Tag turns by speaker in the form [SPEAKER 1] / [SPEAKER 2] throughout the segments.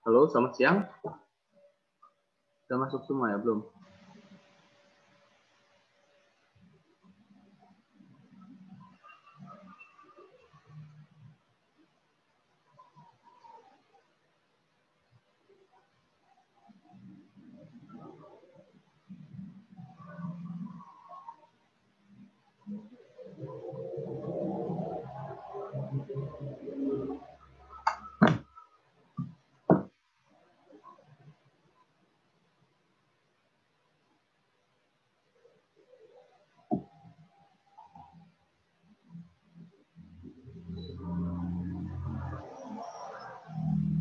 [SPEAKER 1] Halo, selamat siang. Sudah masuk semua ya, belum?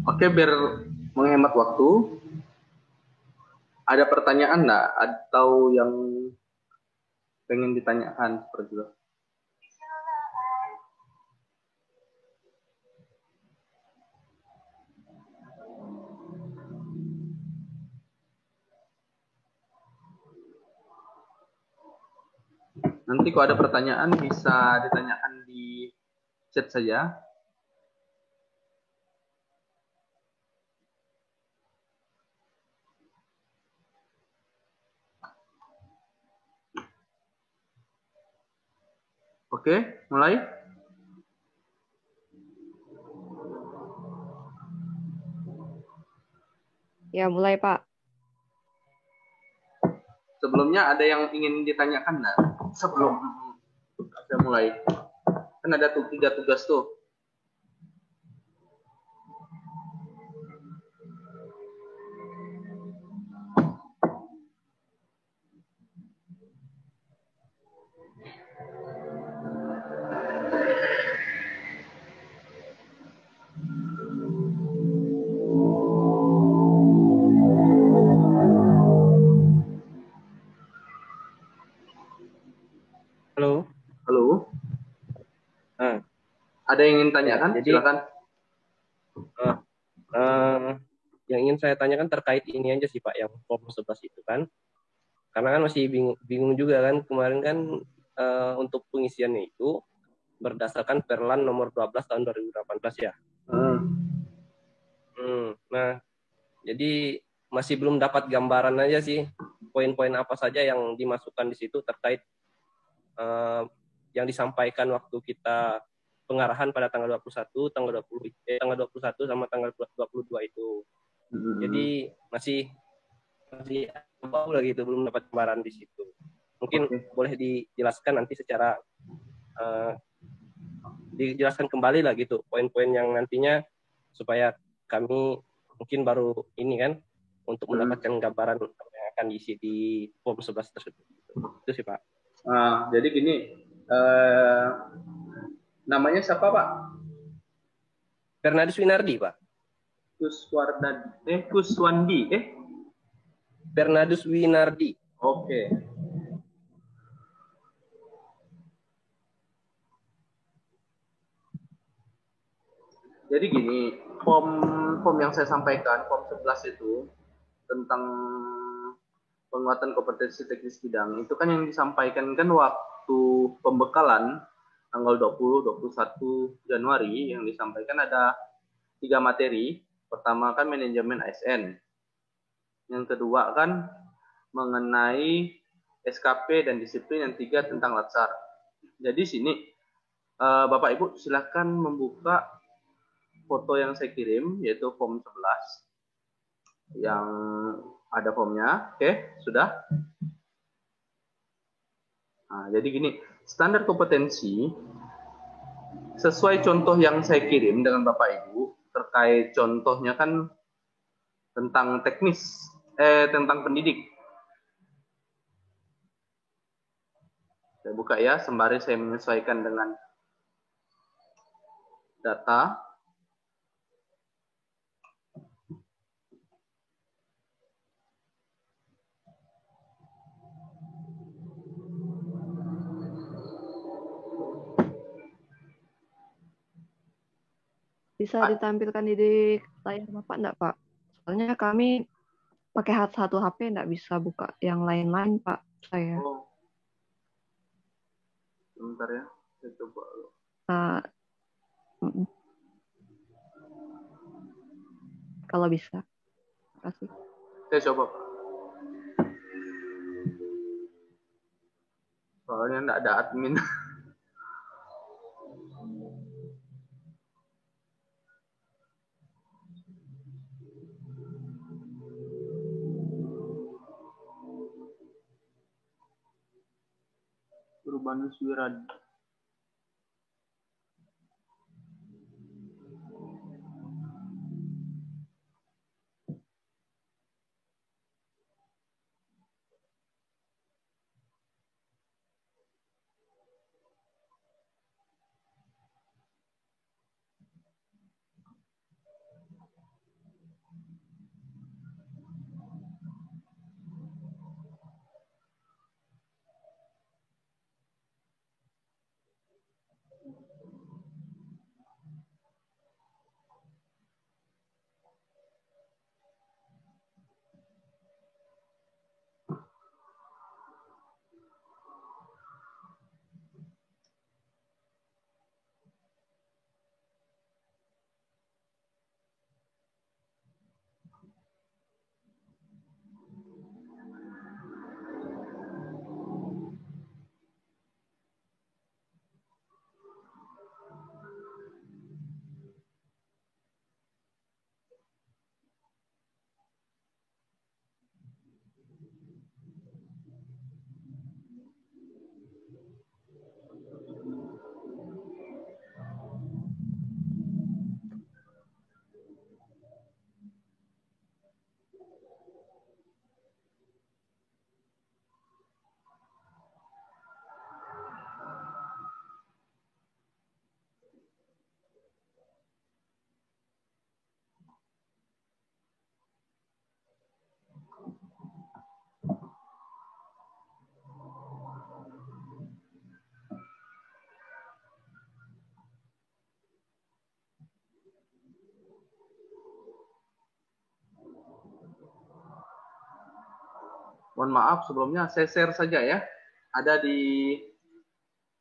[SPEAKER 1] Oke, biar menghemat waktu, ada pertanyaan nggak? Atau yang pengen ditanyakan seperti itu? Nanti kalau ada pertanyaan bisa ditanyakan di chat saja. Oke, mulai.
[SPEAKER 2] Ya, mulai Pak.
[SPEAKER 1] Sebelumnya ada yang ingin ditanyakan nggak? Sebelum saya mulai. Kan ada 3 tugas tuh.
[SPEAKER 3] Halo.
[SPEAKER 1] Halo. Ada yang ingin tanyakan?
[SPEAKER 3] Ya, jadi,
[SPEAKER 1] silakan.
[SPEAKER 3] Yang ingin saya tanyakan terkait ini aja sih Pak, yang form 11 itu kan. Karena kan masih bingung juga kan, kemarin kan untuk pengisiannya itu berdasarkan Perlan nomor 12 tahun 2018 ya. Nah, jadi masih belum dapat gambaran aja sih, poin-poin apa saja yang dimasukkan di situ terkait yang disampaikan waktu kita pengarahan pada tanggal 21, tanggal 21 sama tanggal 22 itu. Jadi masih bau lagi itu, belum dapat gambaran di situ. Mungkin boleh dijelaskan nanti secara dijelaskan kembali lah gitu poin-poin yang nantinya supaya kami mungkin baru ini kan untuk mendapatkan gambaran yang akan diisi di form 11 tersebut. Itu sih Pak.
[SPEAKER 1] Jadi gini, namanya siapa Pak?
[SPEAKER 3] Bernardus Winardi Pak.
[SPEAKER 1] Kuswandi.
[SPEAKER 3] Bernardus Winardi.
[SPEAKER 1] Oke. Jadi gini, form yang saya sampaikan, form 11 itu tentang penguatan kompetensi teknis bidang, itu kan yang disampaikan kan waktu pembekalan tanggal 20-21 Januari, yang disampaikan ada 3 materi. Pertama kan manajemen ASN. Yang kedua kan mengenai SKP dan disiplin. Yang 3 tentang latsar. Jadi sini Bapak Ibu silahkan membuka foto yang saya kirim, yaitu form 11 yang ada formnya. Oke, sudah. Nah, jadi gini, standar kompetensi sesuai contoh yang saya kirim dengan Bapak Ibu, terkait contohnya kan tentang teknis, tentang pendidik. Saya buka ya, sembari saya menyesuaikan dengan data.
[SPEAKER 2] Bisa ditampilkan di layar Bapak enggak Pak? Soalnya kami pakai satu HP enggak bisa buka yang lain-lain Pak saya.
[SPEAKER 1] Oh. Sebentar ya, saya coba.
[SPEAKER 2] kalau bisa. Terima kasih.
[SPEAKER 1] Saya coba, Pak. Soalnya nggak ada admin. Urbanus Wiradi. Mohon maaf sebelumnya, saya share saja ya. Ada di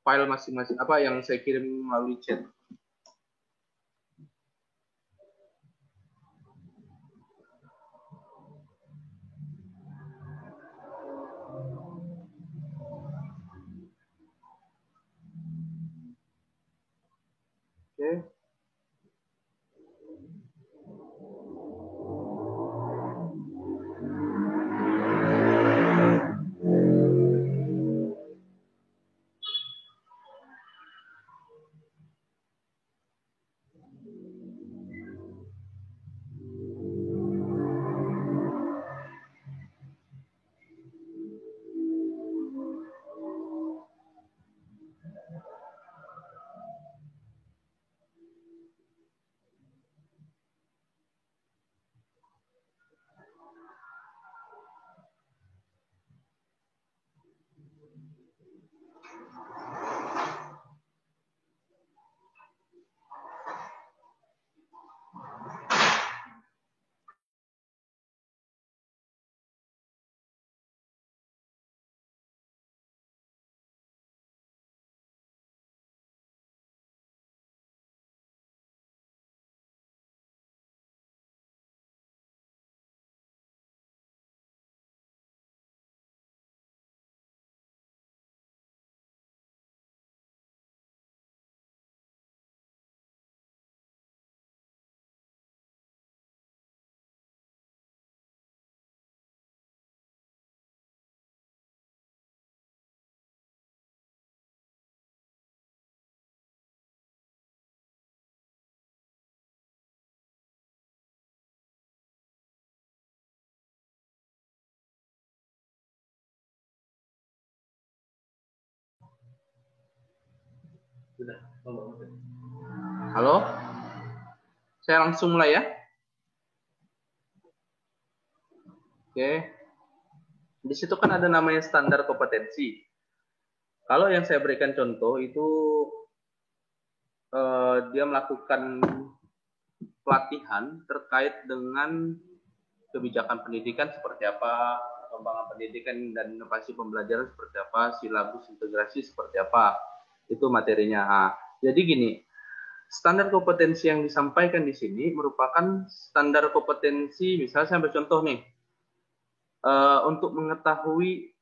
[SPEAKER 1] file masing-masing apa yang saya kirim melalui chat. Oke. Sudah. Halo? Saya langsung mulai ya. Oke. Di situ kan ada namanya standar kompetensi. Kalau yang saya berikan contoh itu dia melakukan pelatihan terkait dengan kebijakan pendidikan seperti apa, pengembangan pendidikan dan inovasi pembelajaran seperti apa, silabus integrasi seperti apa. Itu materinya. Jadi gini, standar kompetensi yang disampaikan di sini merupakan standar kompetensi, misalnya saya ambil contoh nih, untuk mengetahui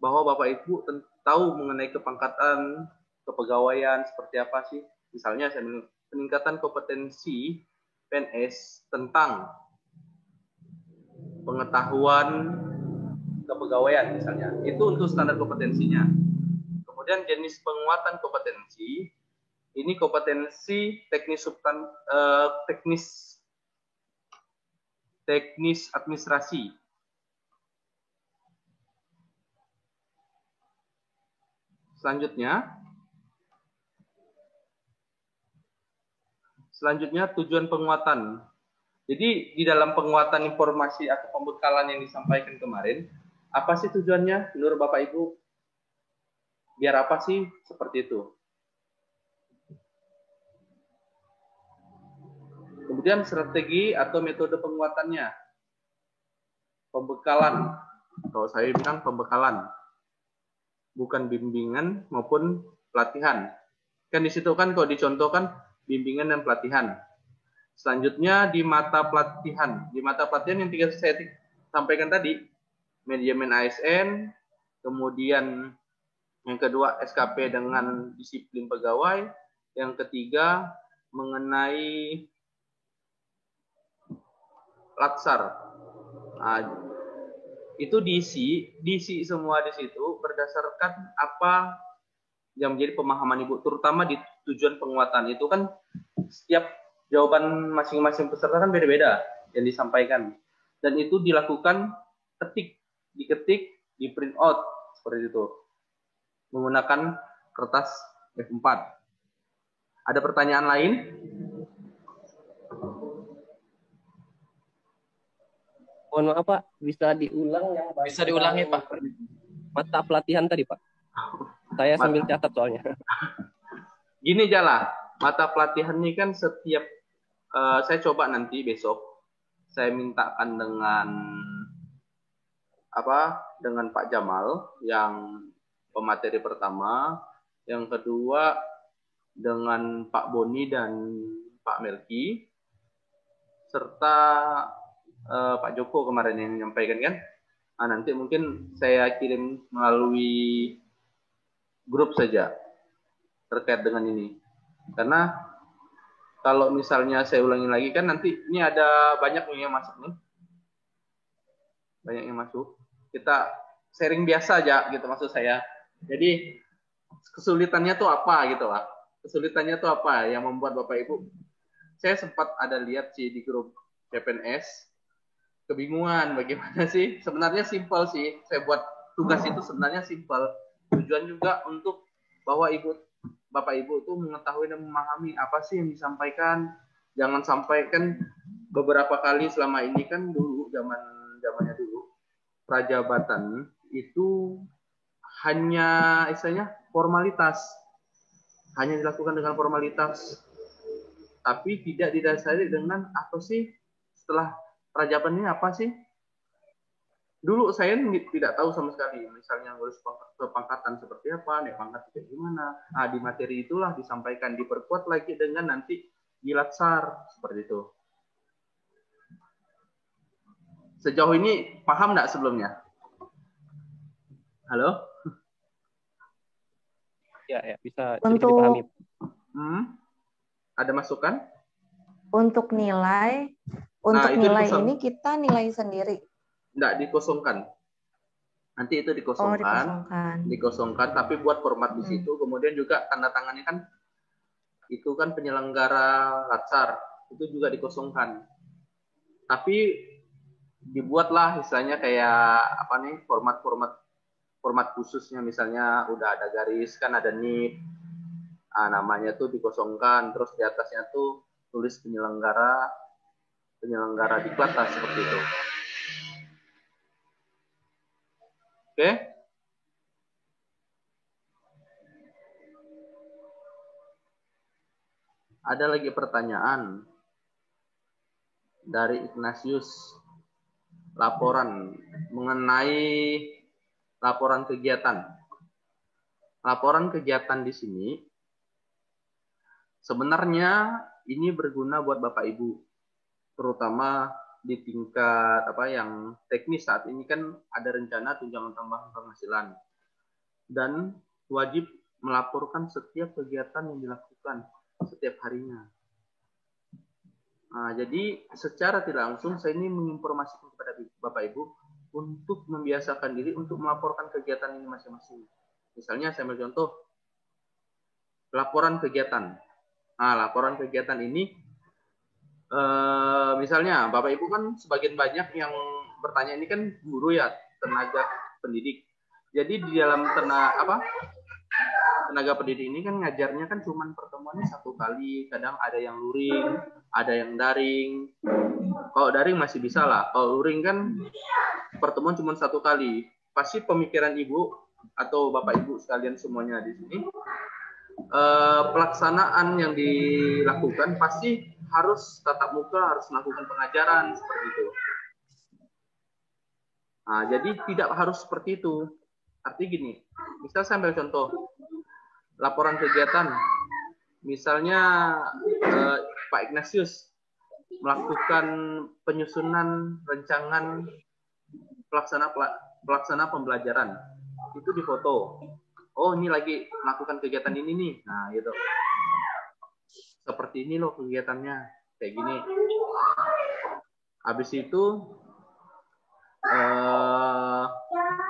[SPEAKER 1] bahwa Bapak Ibu tahu mengenai kepangkatan, kepegawaian seperti apa sih. Misalnya saya peningkatan kompetensi PNS tentang pengetahuan kepegawaian misalnya. Itu untuk standar kompetensinya. Kemudian jenis penguatan kompetensi, ini kompetensi teknis administrasi. Selanjutnya tujuan penguatan. Jadi di dalam penguatan informasi atau pembekalan yang disampaikan kemarin, apa sih tujuannya menurut Bapak Ibu? Biar apa sih seperti itu? Kemudian strategi atau metode penguatannya. Pembekalan. Kalau saya bilang pembekalan. Bukan bimbingan maupun pelatihan. Kan di situ kan kalau dicontohkan bimbingan dan pelatihan. Selanjutnya di mata pelatihan. Di mata pelatihan yang tiga saya sampaikan tadi. Manajemen ASN. Kemudian yang kedua SKP dengan disiplin pegawai. Yang ketiga mengenai latsar. Nah, itu diisi semua di situ berdasarkan apa yang menjadi pemahaman Ibu, terutama di tujuan penguatan. Itu kan setiap jawaban masing-masing peserta kan beda-beda yang disampaikan. Dan itu dilakukan diketik, di print out seperti itu. Menggunakan kertas F4. Ada pertanyaan lain?
[SPEAKER 3] Mohon maaf Pak, bisa diulang yang
[SPEAKER 4] Bisa diulangi Pak.
[SPEAKER 3] Mata pelatihan tadi Pak. Saya sambil catat soalnya.
[SPEAKER 1] Gini Jala, mata pelatihan ini kan setiap saya coba nanti besok saya mintakan dengan Pak Jamal yang pemateri pertama, yang kedua dengan Pak Boni dan Pak Melki, serta Pak Joko kemarin yang menyampaikan kan. Nah, nanti mungkin saya kirim melalui grup saja terkait dengan ini. Karena kalau misalnya saya ulangi lagi kan nanti ini ada banyak yang masuk nih. Banyak yang masuk. Kita sharing biasa aja gitu maksud saya. Jadi kesulitannya tuh apa gitu lah. Kesulitannya tuh apa yang membuat Bapak Ibu. Saya sempat ada lihat sih di grup CPNS. Kebingungan bagaimana sih. Sebenarnya simpel sih. Saya buat tugas itu sebenarnya simpel. Tujuan juga untuk bahwa Bapak Ibu itu mengetahui dan memahami apa sih yang disampaikan. Jangan sampai kan beberapa kali selama ini kan dulu zamannya dulu prajabatan itu hanya istilahnya formalitas. Hanya dilakukan dengan formalitas. Tapi tidak didasari dengan apa sih setelah prajaban ini apa sih? Dulu saya tidak tahu sama sekali, misalnya ngurus kepangkatan seperti apa, naik pangkat itu gimana. Nah, di materi itulah disampaikan, diperkuat lagi dengan nanti di latsar, seperti itu. Sejauh ini paham nggak sebelumnya? Halo?
[SPEAKER 3] Ya, bisa dipahami.
[SPEAKER 1] Ada masukan?
[SPEAKER 5] Untuk nilai ini kita nilai sendiri.
[SPEAKER 1] Enggak, dikosongkan. Nanti itu dikosongkan, tapi buat format di situ. Kemudian juga tanda tangannya kan itu kan penyelenggara latsar, itu juga dikosongkan. Tapi dibuatlah istilahnya kayak apa nih, format khususnya, misalnya udah ada garis kan, ada NIP. Namanya tuh dikosongkan, terus di atasnya tuh tulis penyelenggara diklat seperti itu. Oke. Ada lagi pertanyaan dari Ignatius. Laporan mengenai laporan kegiatan. Laporan kegiatan di sini Sebenarnya ini berguna buat Bapak Ibu, terutama di tingkat yang teknis. Saat ini kan ada rencana tunjangan tambahan penghasilan dan wajib melaporkan setiap kegiatan yang dilakukan setiap harinya. Nah, jadi secara tidak langsung saya ini menginformasikan kepada Bapak Ibu untuk membiasakan diri untuk melaporkan kegiatan ini masing-masing. Misalnya saya ambil contoh laporan kegiatan. Nah, laporan kegiatan ini misalnya Bapak Ibu kan sebagian banyak yang bertanya ini kan guru ya, tenaga pendidik. Jadi di dalam tenaga pendidik ini kan ngajarnya kan cuma pertemuannya 1 kali, kadang ada yang luring, ada yang daring. Kalau daring masih bisa lah, kalau luring kan pertemuan cuma 1 kali. Pasti pemikiran Ibu atau Bapak Ibu sekalian semuanya di sini, pelaksanaan yang dilakukan pasti harus tatap muka, harus melakukan pengajaran seperti itu. Nah, jadi tidak harus seperti itu. Artinya gini, misal saya ambil contoh laporan kegiatan, misalnya Pak Ignatius melakukan penyusunan rancangan pelaksana pembelajaran, itu difoto. Oh, ini lagi melakukan kegiatan ini nih. Nah, gitu. Seperti ini loh kegiatannya, kayak gini. Habis itu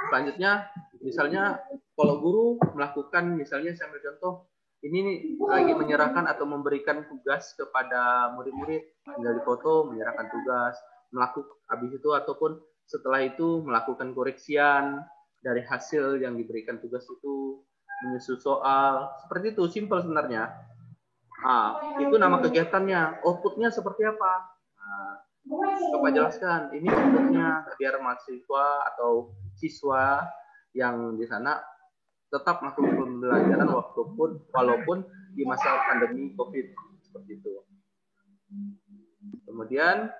[SPEAKER 1] selanjutnya misalnya kalau guru melakukan, misalnya saya ambil contoh ini nih, lagi menyerahkan atau memberikan tugas kepada murid-murid, tinggal difoto, menyerahkan tugas, melakukan habis itu ataupun setelah itu melakukan koreksian dari hasil yang diberikan tugas itu, menyusun soal, seperti itu, simpel sebenarnya. Nah, itu nama kegiatannya, outputnya seperti apa? Nah, Bapak jelaskan, ini outputnya biar mahasiswa atau siswa yang di sana tetap melakukan pembelajaran walaupun di masa pandemi COVID, seperti itu. Kemudian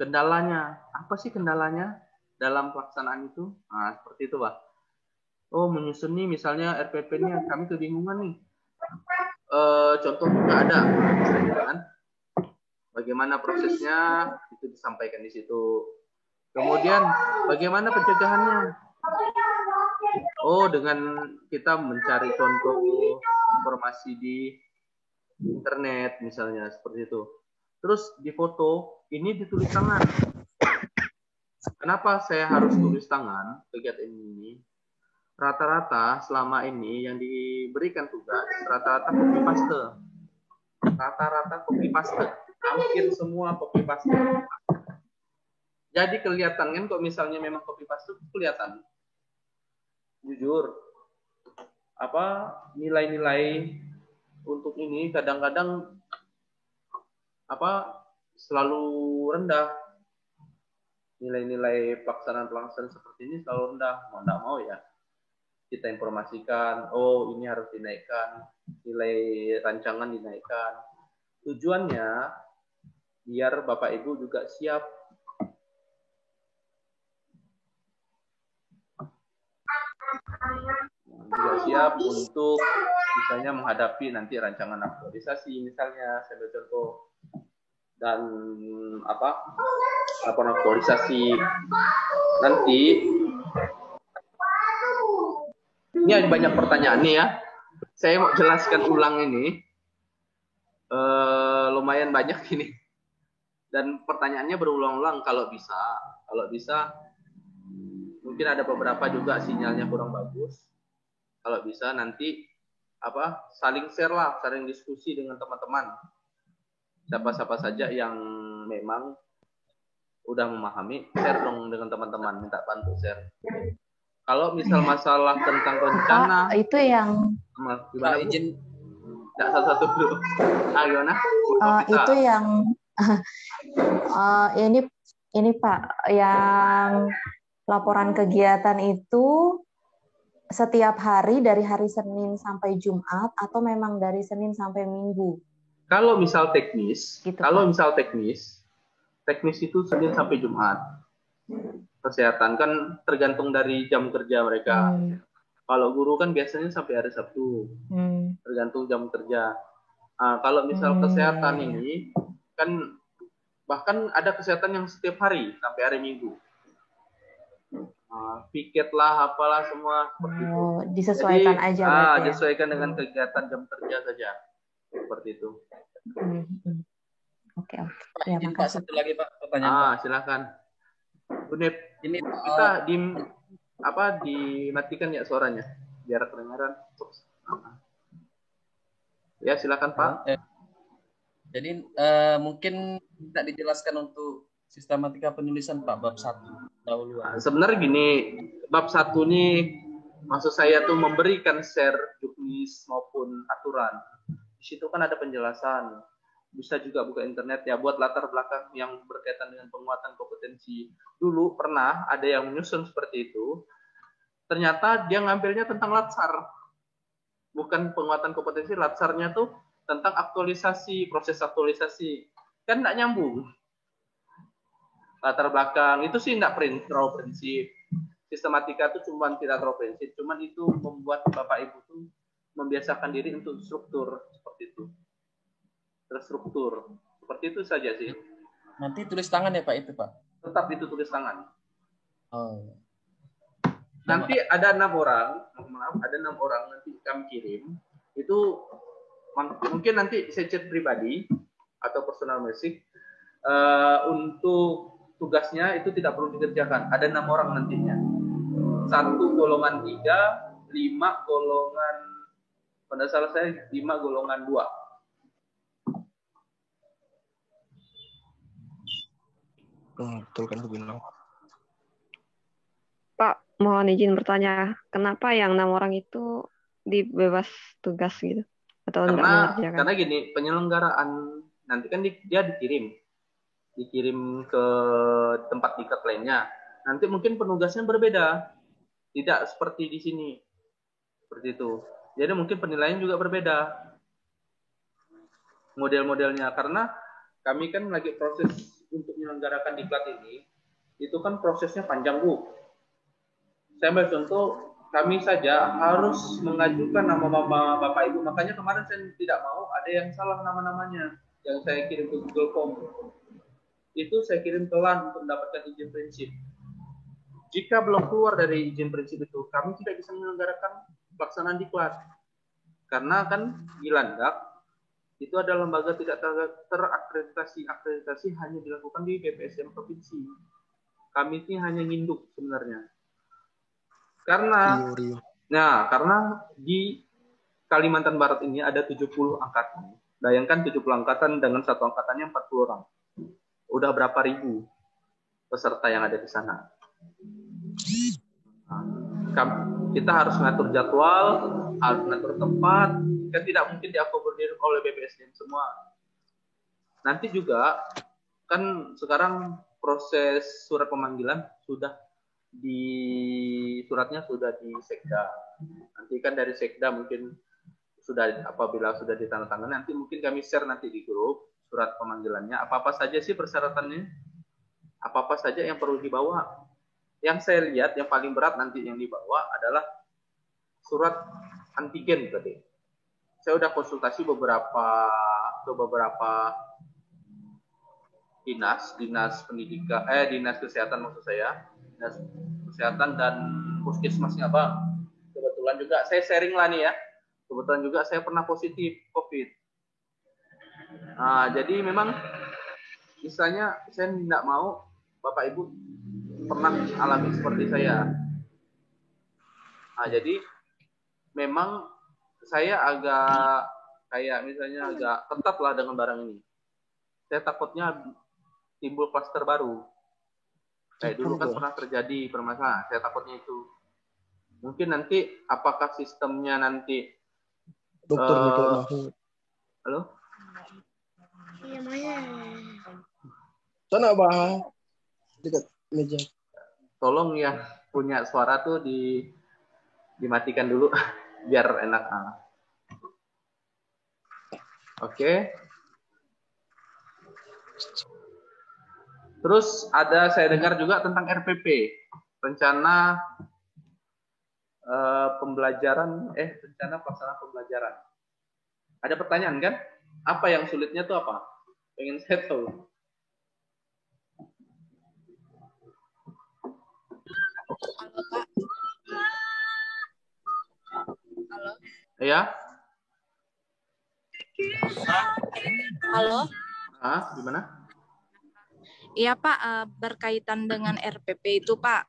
[SPEAKER 1] kendalanya, apa sih kendalanya dalam pelaksanaan itu? Nah, seperti itu, Pak. Oh, menyusun nih misalnya RPP-nya, kami kebingungan nih. Contohnya nggak ada, kan? Bagaimana prosesnya itu disampaikan di situ. Kemudian bagaimana pencegahannya? Oh, dengan kita mencari contoh informasi di internet misalnya, seperti itu. Terus di foto ini ditulis tangan. Kenapa saya harus tulis tangan kegiatan ini? Rata-rata selama ini yang diberikan tugas rata-rata copy paste. Rata-rata copy paste. Hampir semua copy paste. Jadi kelihatan kan kalau misalnya memang copy paste kelihatan. Jujur. Nilai-nilai untuk ini kadang-kadang selalu rendah. Nilai-nilai pelaksanaan seperti ini selalu rendah. Mau enggak mau ya kita informasikan, oh ini harus dinaikkan, nilai rancangan dinaikkan. Tujuannya biar Bapak Ibu juga siap. Juga siap untuk misalnya menghadapi nanti rancangan aktualisasi misalnya, saya ambil contoh, dan laporan aktualisasi nanti. Ini ada banyak pertanyaan nih ya. Saya mau jelaskan ulang ini. Lumayan banyak ini. Dan pertanyaannya berulang-ulang kalau bisa mungkin ada beberapa juga sinyalnya kurang bagus. Kalau bisa nanti saling share lah, saling diskusi dengan teman-teman. Siapa-siapa saja yang memang udah memahami, share dong dengan teman-teman, minta bantu share. Kalau misal masalah tentang rencana,
[SPEAKER 5] itu yang
[SPEAKER 1] gimana izin? Tidak satu-satu dulu. Gimana?
[SPEAKER 5] Itu yang ini Pak, yang laporan kegiatan itu setiap hari dari hari Senin sampai Jumat atau memang dari Senin sampai Minggu?
[SPEAKER 1] Kalau misal teknis,
[SPEAKER 5] gitu,
[SPEAKER 1] teknis itu Senin sampai Jumat. Kesehatan kan tergantung dari jam kerja mereka. Kalau guru kan biasanya sampai hari Sabtu, tergantung jam kerja. Kalau misal kesehatan ini kan bahkan ada kesehatan yang setiap hari sampai hari Minggu. Piket lah, apalah semua seperti itu.
[SPEAKER 5] Disesuaikan
[SPEAKER 1] Jadi,
[SPEAKER 5] aja berarti ya.
[SPEAKER 1] disesuaikan dengan kegiatan jam kerja saja. Seperti itu.
[SPEAKER 5] Oke.
[SPEAKER 4] Pak,
[SPEAKER 5] Ya,
[SPEAKER 4] izin Pak,
[SPEAKER 5] makasih.
[SPEAKER 4] satu lagi Pak pertanyaan. Pak.
[SPEAKER 1] Silakan. Unip,
[SPEAKER 4] Ini
[SPEAKER 1] kita dimatikan ya suaranya biar kedengaran. Ya, silakan Pak.
[SPEAKER 4] Jadi mungkin tidak dijelaskan untuk sistematika penulisan Pak bab 1 dahuluan.
[SPEAKER 1] Sebenarnya gini, bab 1 ini maksud saya tuh memberikan share juknis maupun aturan. Di situ kan ada penjelasan. Bisa juga buka internet ya buat latar belakang yang berkaitan dengan penguatan kompetensi. Dulu pernah ada yang menyusun seperti itu. Ternyata dia ngambilnya tentang latsar. Bukan penguatan kompetensi, latsarnya tuh tentang aktualisasi, proses aktualisasi. Kan enggak nyambung. Latar belakang itu sih enggak terlalu prinsip. Sistematika itu cuma tidak terlalu prinsip, cuman itu membuat Bapak Ibu tuh membiasakan diri untuk struktur seperti itu. Terstruktur. Seperti itu saja sih.
[SPEAKER 4] Nanti tulis tangan ya Pak itu Pak?
[SPEAKER 1] Tetap itu tulis tangan.
[SPEAKER 4] Oh.
[SPEAKER 1] Nanti ada 6 orang, maaf, ada 6 orang nanti kami kirim. Itu mungkin nanti saya chat pribadi atau personal message untuk tugasnya itu tidak perlu dikerjakan. Ada 6 orang nantinya. 1 golongan 3, 5 golongan, pada salah saya 5 golongan 2.
[SPEAKER 6] Betul kan bilang.
[SPEAKER 2] Pak, mohon izin bertanya, kenapa yang 6 orang itu dibebas tugas gitu? Atau enggak mengerjakan?
[SPEAKER 1] Karena gini, penyelenggaraan nanti kan dia dikirim ke tempat dikat lainnya. Nanti mungkin penugasnya berbeda. Tidak seperti di sini. Seperti itu. Jadi mungkin penilaian juga berbeda. Model-modelnya. Karena kami kan lagi proses untuk menyelenggarakan diklat ini. Itu kan prosesnya panjang, Bu. Saya ambil contoh, kami saja harus mengajukan nama-nama Bapak Ibu. Makanya kemarin saya tidak mau ada yang salah nama-namanya. Yang saya kirim ke Google Form. Itu saya kirim ke LAN untuk mendapatkan izin prinsip. Jika belum keluar dari izin prinsip itu, kami tidak bisa menyelenggarakan pelaksanaan diklat. Karena kan di Landak, itu adalah lembaga tidak terakreditasi. Akreditasi hanya dilakukan di BPSDM provinsi. Kami ini hanya nginduk sebenarnya. Karena di Kalimantan Barat ini ada 70 angkatan. Bayangkan 70 angkatan dengan satu angkatannya 40 orang. Udah berapa ribu peserta yang ada di sana. Kita harus ngatur jadwal, harus ngatur tempat, kan tidak mungkin diakomodir oleh BPSDM semua. Nanti juga, kan sekarang proses surat pemanggilan suratnya sudah di Sekda. Nanti kan dari Sekda mungkin apabila sudah ditandatangani, nanti mungkin kami share nanti di grup surat pemanggilannya. Apa-apa saja sih persyaratannya? Apa-apa saja yang perlu dibawa? Yang saya lihat yang paling berat nanti yang dibawa adalah surat antigen tadi. Saya sudah konsultasi ke beberapa dinas pendidikan, dinas kesehatan maksud saya, dinas kesehatan dan puskesmasnya Bang. Kebetulan juga saya sharing lah nih ya. Kebetulan juga saya pernah positif COVID. Jadi memang misalnya saya tidak mau Bapak Ibu pernah alami seperti saya. Jadi memang saya agak misalnya agak ketat lah dengan barang ini. Saya takutnya timbul klaster baru. Kayak dulu kan pernah terjadi permasalahan. Saya takutnya itu. Mungkin nanti apakah sistemnya nanti
[SPEAKER 6] Dokter Mahfud.
[SPEAKER 1] Halo?
[SPEAKER 6] Sana Bang. Dekat meja.
[SPEAKER 1] Tolong yang punya suara tuh dimatikan dulu biar enak. Oke. Terus saya dengar juga tentang RPP, rencana rencana pelaksanaan pembelajaran. Ada pertanyaan kan? Apa yang sulitnya tuh apa? Pengen saya tahu.
[SPEAKER 7] Halo, Pak. Halo.
[SPEAKER 1] Ya?
[SPEAKER 7] Halo.
[SPEAKER 1] Gimana?
[SPEAKER 7] Iya, Pak, berkaitan dengan RPP itu, Pak.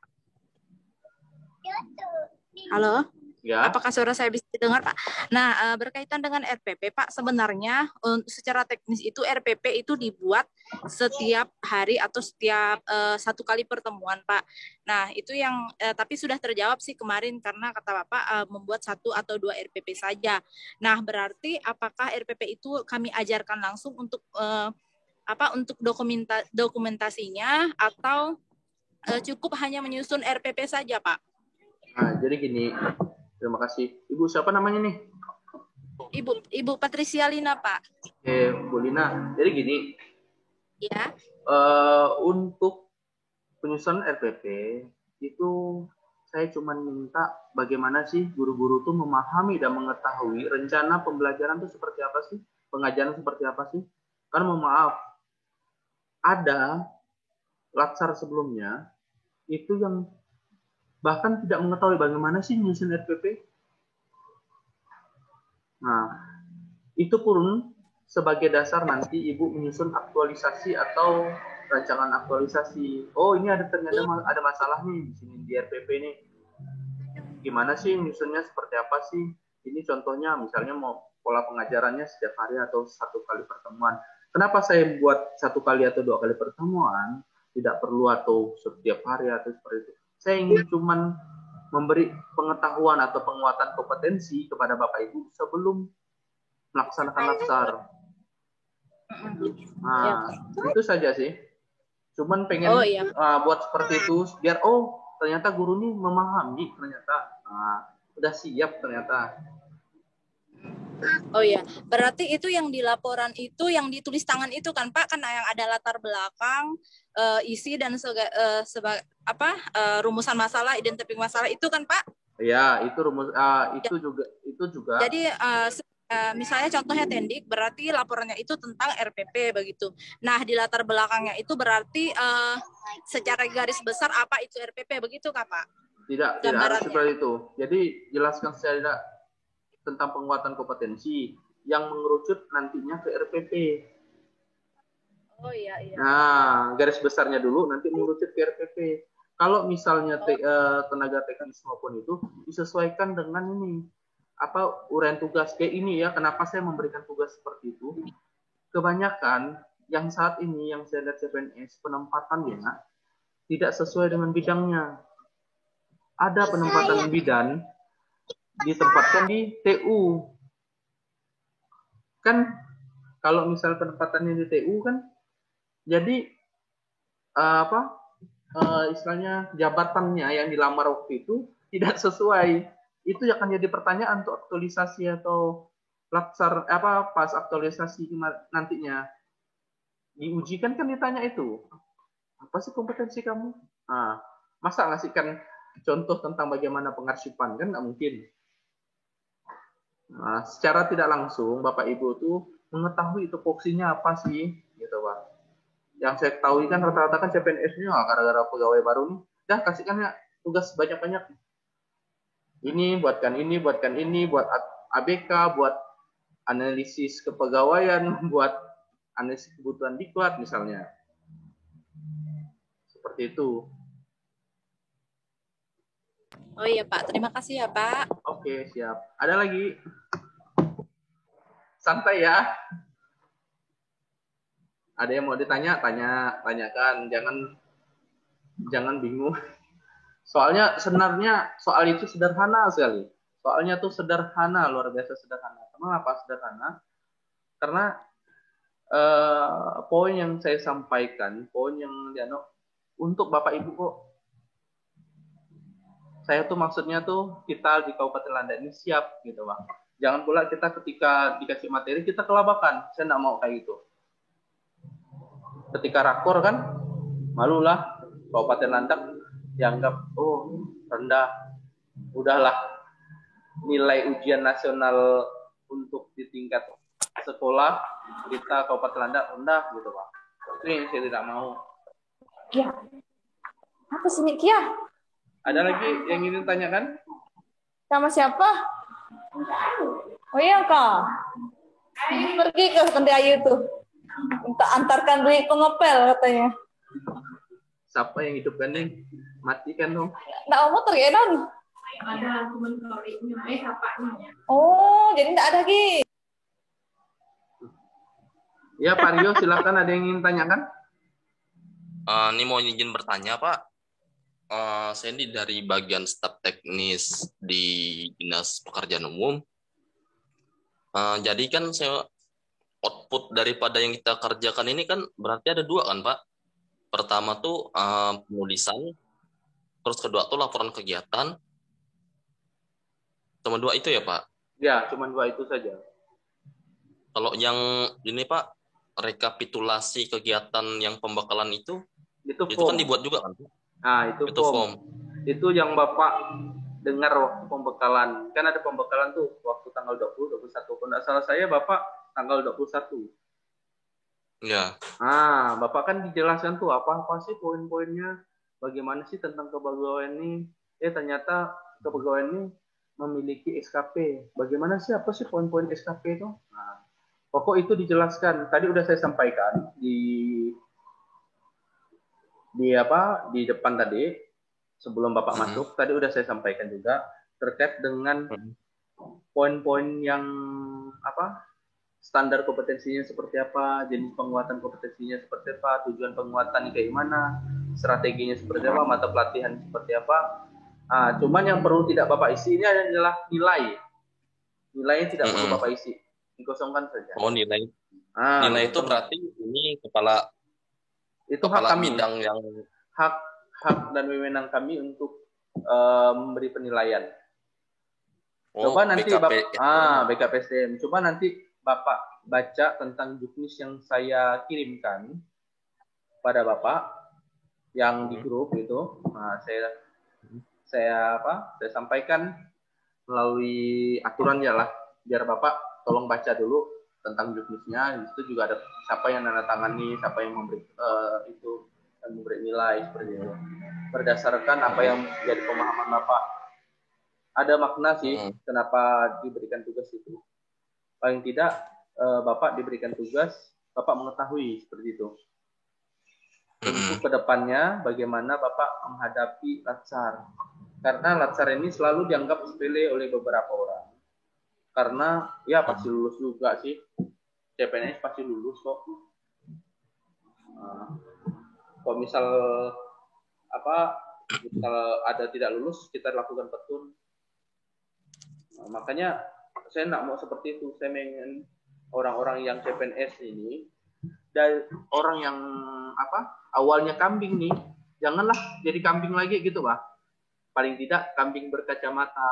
[SPEAKER 7] Halo.
[SPEAKER 1] Ya.
[SPEAKER 7] Apakah suara saya bisa didengar, Pak? Nah, berkaitan dengan RPP, Pak, sebenarnya secara teknis itu RPP itu dibuat setiap hari atau setiap 1 kali pertemuan, Pak. Nah, itu yang tapi sudah terjawab sih kemarin karena kata Bapak membuat 1 atau 2 RPP saja. Nah, berarti apakah RPP itu kami ajarkan langsung untuk untuk dokumentasinya atau cukup hanya menyusun RPP saja, Pak?
[SPEAKER 1] Nah, jadi gini. Terima kasih. Ibu siapa namanya nih?
[SPEAKER 7] Ibu Patricia Lina, Pak.
[SPEAKER 1] Oke, Bu Lina. Jadi gini.
[SPEAKER 7] Ya.
[SPEAKER 1] Untuk penyusunan RPP itu saya cuma minta bagaimana sih guru-guru tuh memahami dan mengetahui rencana pembelajaran itu seperti apa sih, pengajaran seperti apa sih. Karena mohon maaf, ada latsar sebelumnya itu yang bahkan tidak mengetahui bagaimana sih menyusun RPP. Nah, itu pun sebagai dasar nanti Ibu menyusun aktualisasi atau rancangan aktualisasi. Oh, ini ternyata ada masalah nih di sini di RPP nih. Gimana sih menyusunnya, seperti apa sih? Ini contohnya misalnya mau pola pengajarannya setiap hari atau 1 kali pertemuan. Kenapa saya buat 1 kali atau 2 kali pertemuan? Tidak perlu atau setiap hari atau seperti itu. Saya ingin cuman memberi pengetahuan atau penguatan kompetensi kepada Bapak Ibu sebelum melaksanakan latsar. Nah, itu saja sih. Cuman pengen buat seperti itu biar ternyata guru ini memahami ternyata. Nah, udah siap ternyata.
[SPEAKER 7] Oh ya, berarti itu yang di laporan itu yang ditulis tangan itu kan Pak, karena yang ada latar belakang, isi dan rumusan masalah, identifikasi masalah itu kan Pak?
[SPEAKER 1] Ya, itu rumus itu juga.
[SPEAKER 7] Jadi misalnya contohnya tendik, berarti laporannya itu tentang RPP begitu. Nah, di latar belakangnya itu berarti secara garis besar apa itu RPP begitu Kak Pak?
[SPEAKER 1] Tidak harus seperti itu. Jadi jelaskan secara tentang penguatan kompetensi yang mengerucut nantinya ke RPP.
[SPEAKER 7] Oh iya.
[SPEAKER 1] Nah, garis besarnya dulu nanti mengerucut ke RPP. Kalau misalnya tenaga teknis maupun itu disesuaikan dengan ini uraian tugas kayak ini ya. Kenapa saya memberikan tugas seperti itu? Kebanyakan yang saat ini yang saya lihat CPNS penempatannya tidak sesuai dengan bidangnya. Ada penempatan bidan ditempatkan di TU. Kan kalau misal penempatannya di TU kan jadi istilahnya jabatannya yang dilamar waktu itu tidak sesuai. Itu akan jadi pertanyaan untuk aktualisasi atau latsar pas aktualisasi nantinya diujikan kan ditanya itu. Apa sih kompetensi kamu? Nah, masa ngasihkan contoh tentang bagaimana pengarsipan kan nggak mungkin. Nah, secara tidak langsung Bapak Ibu tuh mengetahui itu fungsinya apa sih, gitu Pak. Yang saya ketahui kan rata-rata kan CPNS-nya gara-gara pegawai baru nih, kasihkan ya tugas banyak-banyak. Ini, buat ABK, buat analisis kepegawaian, buat analisis kebutuhan diklat misalnya. Seperti itu.
[SPEAKER 7] Oh iya Pak, terima kasih ya Pak.
[SPEAKER 1] Oke, siap. Ada lagi? Santai ya. Ada yang mau ditanya, tanyakan. Jangan bingung. Soalnya sebenarnya soal itu sederhana sekali. Soalnya tuh sederhana, luar biasa sederhana. Kenapa sederhana? Karena poin yang saya sampaikan, poin yang untuk Bapak Ibu kok. Saya tuh maksudnya tuh kita di Kabupaten Landak ini siap gitu Pak. Jangan pula kita ketika dikasih materi kita kelabakan. Saya nggak mau kayak gitu. Ketika rakor kan, malulah Kabupaten Landak dianggap rendah. udahlah nilai ujian nasional untuk di tingkat sekolah kita Kabupaten Landak rendah gitu Pak. Itu yang saya tidak mau.
[SPEAKER 8] Ya. Apa sih Nik Kia?
[SPEAKER 1] Ada lagi yang ingin tanyakan?
[SPEAKER 8] Sama siapa? Oh iya Kak. Pergi ke Tante Ayu tuh. Minta antarkan duit pengepel katanya.
[SPEAKER 1] Siapa yang hidup gandeng? Matikan dong.
[SPEAKER 8] Nggak mau motor ya Don?
[SPEAKER 9] Ada teman koriknya, bapaknya.
[SPEAKER 8] Oh, jadi nggak ada lagi.
[SPEAKER 1] Ya Pak Rio, silakan ada yang ingin tanyakan?
[SPEAKER 10] Ini mau izin bertanya Pak. Saya ini dari bagian staf teknis di Dinas Pekerjaan Umum. Jadi kan saya output daripada yang kita kerjakan ini kan berarti ada dua kan Pak. Pertama tuh penulisan, terus kedua tuh laporan kegiatan. Cuma dua itu ya Pak?
[SPEAKER 1] Ya, cuma dua itu saja.
[SPEAKER 10] Kalau yang ini Pak, rekapitulasi kegiatan yang pembekalan itu kan dibuat juga kan?
[SPEAKER 1] Nah, itu form. Itu yang Bapak dengar waktu pembekalan. Kan ada pembekalan tuh waktu tanggal 20, 21. Kalau nggak salah saya Bapak tanggal 21.
[SPEAKER 10] Ya.
[SPEAKER 1] Nah, Bapak kan dijelaskan tuh apa-apa sih poin-poinnya. Bagaimana sih tentang kepegawaian ini. Ternyata kepegawaian ini memiliki SKP. Bagaimana sih apa sih poin-poin SKP itu? Nah, pokok itu dijelaskan. Tadi udah saya sampaikan di depan tadi sebelum Bapak masuk. Tadi udah saya sampaikan juga terkait dengan poin-poin yang standar kompetensinya seperti apa, jenis penguatan kompetensinya seperti apa, tujuan penguatan kayak gimana, strateginya seperti apa, mata pelatihan seperti apa. Cuman yang perlu tidak Bapak isi ini adalah nilai. Nilainya tidak perlu Bapak isi, dikosongkan saja.
[SPEAKER 10] Oh, nilai. Nilai itu berarti ini kepala
[SPEAKER 1] hak kami.
[SPEAKER 10] Bidang yang
[SPEAKER 1] hak dan wewenang kami untuk memberi penilaian. Coba nanti BKPSDM. Coba nanti Bapak baca tentang juknis yang saya kirimkan pada Bapak yang di grup itu. Nah, saya sampaikan melalui aturan ya lah, biar Bapak tolong baca dulu tentang juknisnya. Di situ juga ada siapa yang nandatangani, siapa yang memberi memberi nilai seperti itu. Berdasarkan apa yang menjadi pemahaman Bapak. Ada makna sih kenapa diberikan tugas itu. Paling tidak Bapak diberikan tugas, Bapak mengetahui seperti itu. Untuk kedepannya bagaimana Bapak menghadapi latsar. Karena latsar ini selalu dianggap sepele oleh beberapa orang. Karena ya pasti lulus juga sih. CPNS pasti lulus kok. Kalau misal ada tidak lulus, kita lakukan petun. Makanya saya nggak mau seperti itu. Saya ingin orang-orang yang CPNS ini dari orang yang awalnya kambing nih, janganlah jadi kambing lagi gitu Pak. Paling tidak kambing berkacamata.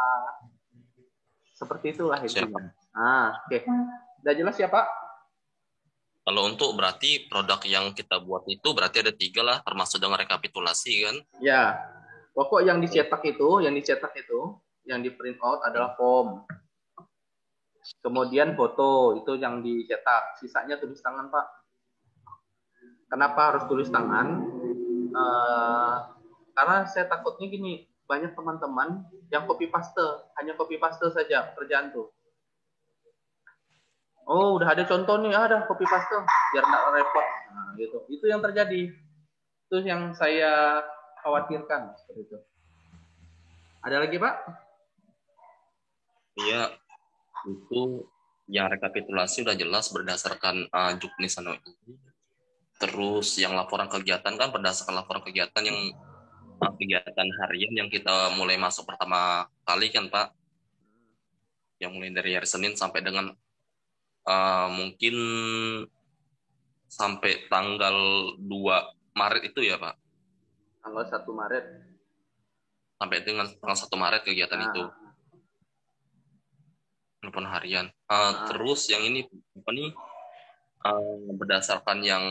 [SPEAKER 1] Seperti itulah intinya. Oke. Udah jelas ya Pak?
[SPEAKER 10] Kalau untuk berarti produk yang kita buat itu berarti ada 3 lah, termasuk dengan rekapitulasi kan?
[SPEAKER 1] Ya. Pokok yang dicetak itu, yang di print out adalah form. Kemudian foto itu yang dicetak, sisanya tulis tangan Pak. Kenapa harus tulis tangan? Karena saya takutnya gini, banyak teman-teman yang hanya copy paste saja kerjaan tuh. Oh, udah ada contoh nih, ada copy paste, biar nggak repot. Nah, gitu. Itu yang terjadi. Itu yang saya khawatirkan seperti itu. Ada lagi Pak?
[SPEAKER 10] Iya, itu yang rekapitulasi udah jelas berdasarkan juknis ini. Terus yang laporan kegiatan kan berdasarkan laporan kegiatan yang kegiatan harian yang kita mulai masuk pertama kali kan Pak, yang mulai dari hari Senin sampai dengan mungkin sampai tanggal 2 Maret itu ya Pak?
[SPEAKER 1] Tanggal 1 Maret.
[SPEAKER 10] Sampai dengan tanggal 1 Maret kegiatan itu. Laporan harian. Terus yang ini berdasarkan yang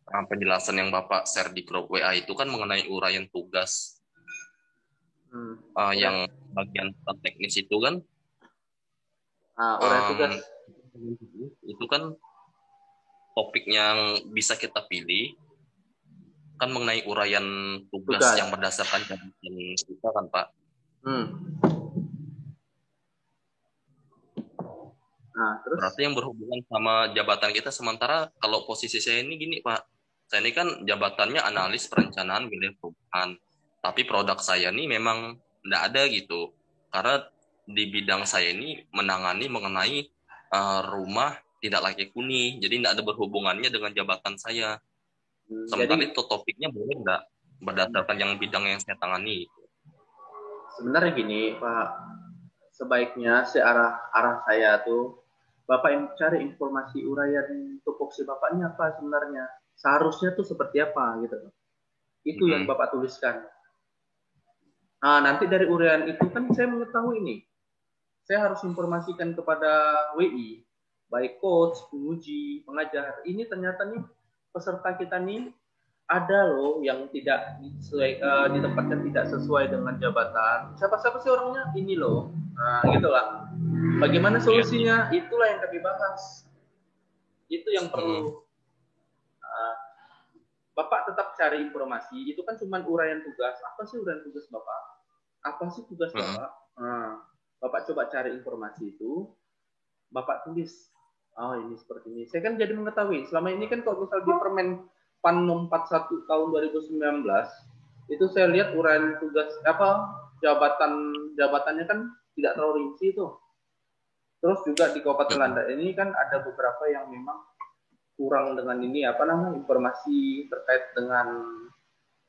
[SPEAKER 10] penjelasan yang Bapak share di grup WA itu kan mengenai uraian tugas. Yang bagian teknis itu kan
[SPEAKER 1] uraian tugas
[SPEAKER 10] itu kan topik yang bisa kita pilih kan mengenai uraian tugas yang berdasarkan jabatan kita kan Pak.
[SPEAKER 1] Nah, terus?
[SPEAKER 10] Berarti yang berhubungan sama jabatan kita, sementara kalau posisi saya ini gini Pak, saya ini kan jabatannya analis perencanaan wilayah perumahan, tapi produk saya ini memang tidak ada gitu, karena di bidang saya ini menangani mengenai rumah tidak layak huni, jadi tidak ada berhubungannya dengan jabatan saya. Sementara
[SPEAKER 1] Jadi,
[SPEAKER 10] itu topiknya boleh nggak berdasarkan yang bidang yang saya tangani?
[SPEAKER 1] Sebenarnya gini Pak, sebaiknya arah saya tuh Bapak cari informasi uraian tupoksi Bapaknya apa sebenarnya, seharusnya tuh seperti apa gitu. Itu yang Bapak tuliskan. Nah, nanti dari uraian itu kan saya mengetahui ini, saya harus informasikan kepada WI, baik coach, penguji, pengajar. Ini ternyata nih peserta kita nih ada loh yang tidak ditempatkan tidak sesuai dengan jabatan. Siapa sih orangnya? Ini loh. Nah, gitulah. Bagaimana solusinya? Itulah yang kami bahas. Itu yang perlu. Bapak tetap cari informasi. Itu kan cuma uraian tugas. Apa sih uraian tugas Bapak? Apa sih tugas Bapak? Nah, Bapak coba cari informasi itu. Bapak tulis. Oh, ini seperti ini. Saya kan jadi mengetahui. Selama ini kan kalau misal di Permen PAN 41 tahun 2019 itu saya lihat uraian tugas jabatannya kan tidak terlalu rinci itu. Terus juga di Kabupaten Landak ini kan ada beberapa yang memang kurang dengan ini informasi terkait dengan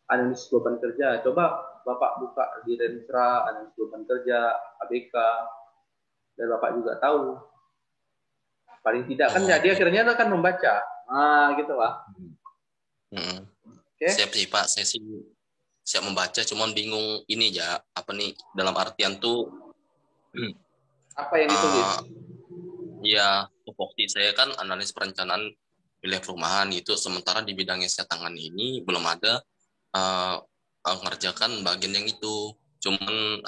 [SPEAKER 1] analisis beban kerja. Coba Bapak buka di Renstra analisis beban kerja ABK dan Bapak juga tahu. Paling tidak kan jadi akhirnya akan membaca. Gitu lah.
[SPEAKER 10] Siap sih Pak, saya sih siap membaca, cuman bingung ini ya, apa nih dalam artian tuh
[SPEAKER 1] apa yang ditulis?
[SPEAKER 10] Ya, tupoksi saya kan analis perencanaan wilayah perumahan gitu, sementara di bidang yang saya tangani ini belum ada mengerjakan bagian yang itu, cuman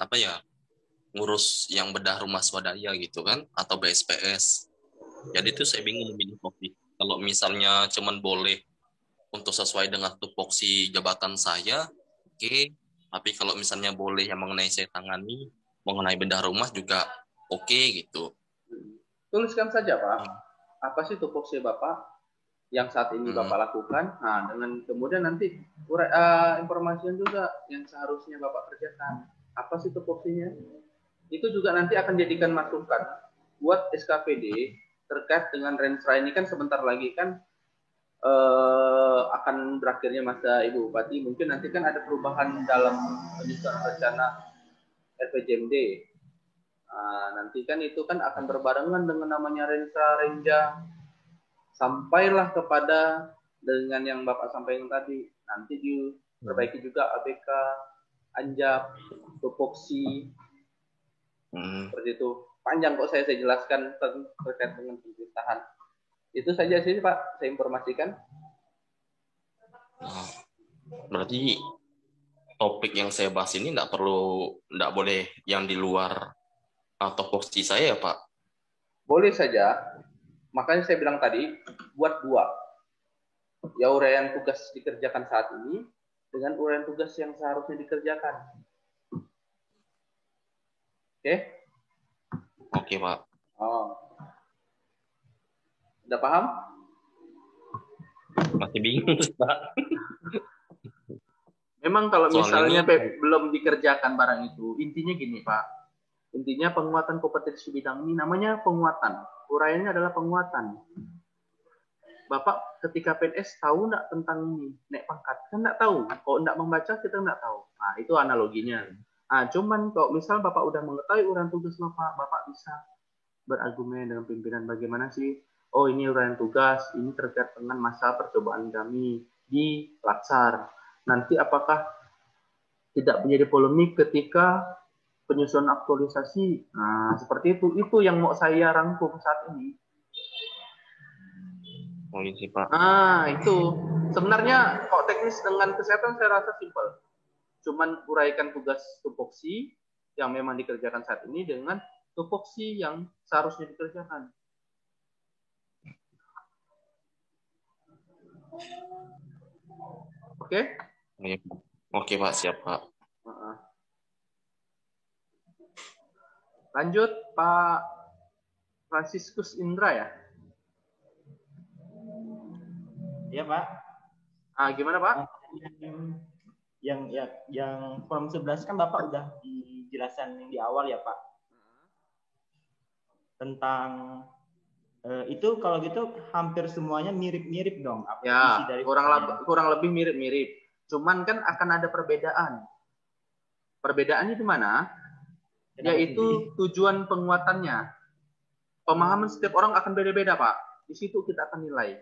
[SPEAKER 10] ngurus yang bedah rumah swadaya gitu kan, atau BSPS. Jadi itu saya bingung memilih topik. Kalau misalnya cuman boleh untuk sesuai dengan tupoksi jabatan saya, oke. Tapi kalau misalnya boleh yang mengenai saya tangani, mengenai bedah rumah juga oke gitu.
[SPEAKER 1] Tuliskan saja Pak, apa sih tupoksi Bapak yang saat ini Bapak lakukan. Nah, dengan kemudian nanti informasinya juga yang seharusnya Bapak kerjakan. Apa sih tupoksinya? Itu juga nanti akan jadikan masukan buat SKPD terkait dengan Renstra ini kan sebentar lagi kan akan berakhirnya masa Ibu Bupati. Mungkin nanti kan ada perubahan dalam penyusunan rencana RPJMD. Nanti kan itu kan akan berbarengan dengan namanya Renstra Renja, sampailah kepada dengan yang Bapak sampaikan tadi. Nanti diperbaiki juga ABK, Anjap, tupoksi, seperti itu. Panjang kok saya jelaskan terkait dengan pemerintahan. Itu saja sih Pak, saya informasikan.
[SPEAKER 10] Berarti topik yang saya bahas ini tidak boleh yang di luar tupoksi saya ya Pak?
[SPEAKER 1] Boleh saja. Makanya saya bilang tadi, buat dua. Ya uraian tugas dikerjakan saat ini dengan uraian tugas yang seharusnya dikerjakan. Oke?
[SPEAKER 10] Oke Pak.
[SPEAKER 1] Udah paham?
[SPEAKER 10] Masih bingung Pak.
[SPEAKER 1] Memang kalau misalnya belum dikerjakan barang itu, intinya gini Pak. Intinya penguatan kompetensi bidang ini namanya penguatan. Uraiannya adalah penguatan. Bapak ketika PNS tahu nggak tentang ini, naik pangkat? Kan nggak tahu. Kalau nggak membaca kita nggak tahu. Nah, itu analoginya. Cuman kalau misal Bapak udah mengetahui uraian tugas Bapak bisa berargumen dengan pimpinan bagaimana sih? Oh, ini uraian tugas, ini terkait dengan masa percobaan kami di Latsar. Nanti apakah tidak menjadi polemik ketika penyusunan aktualisasi? Nah, seperti itu. Itu yang mau saya rangkum saat ini.
[SPEAKER 10] Oh iya sih Pak.
[SPEAKER 1] Itu. Sebenarnya kok teknis dengan kesehatan saya rasa simpel. cuman uraikan tugas tupoksi yang memang dikerjakan saat ini dengan tupoksi yang seharusnya dikerjakan. Oke?
[SPEAKER 10] Oke, Pak, siap, Pak.
[SPEAKER 1] Lanjut, Pak Franciscus Indra ya?
[SPEAKER 11] Iya, Pak.
[SPEAKER 1] Gimana, Pak?
[SPEAKER 11] Yang form 11 kan Bapak udah dijelaskan yang di awal ya, Pak. Tentang itu kalau gitu hampir semuanya mirip-mirip dong.
[SPEAKER 1] Ya,
[SPEAKER 11] isi dari
[SPEAKER 1] kurang lebih mirip-mirip. Cuman kan akan ada perbedaan. Perbedaannya di mana? Yaitu tujuan penguatannya. Pemahaman setiap orang akan beda-beda, Pak. Di situ kita akan nilai.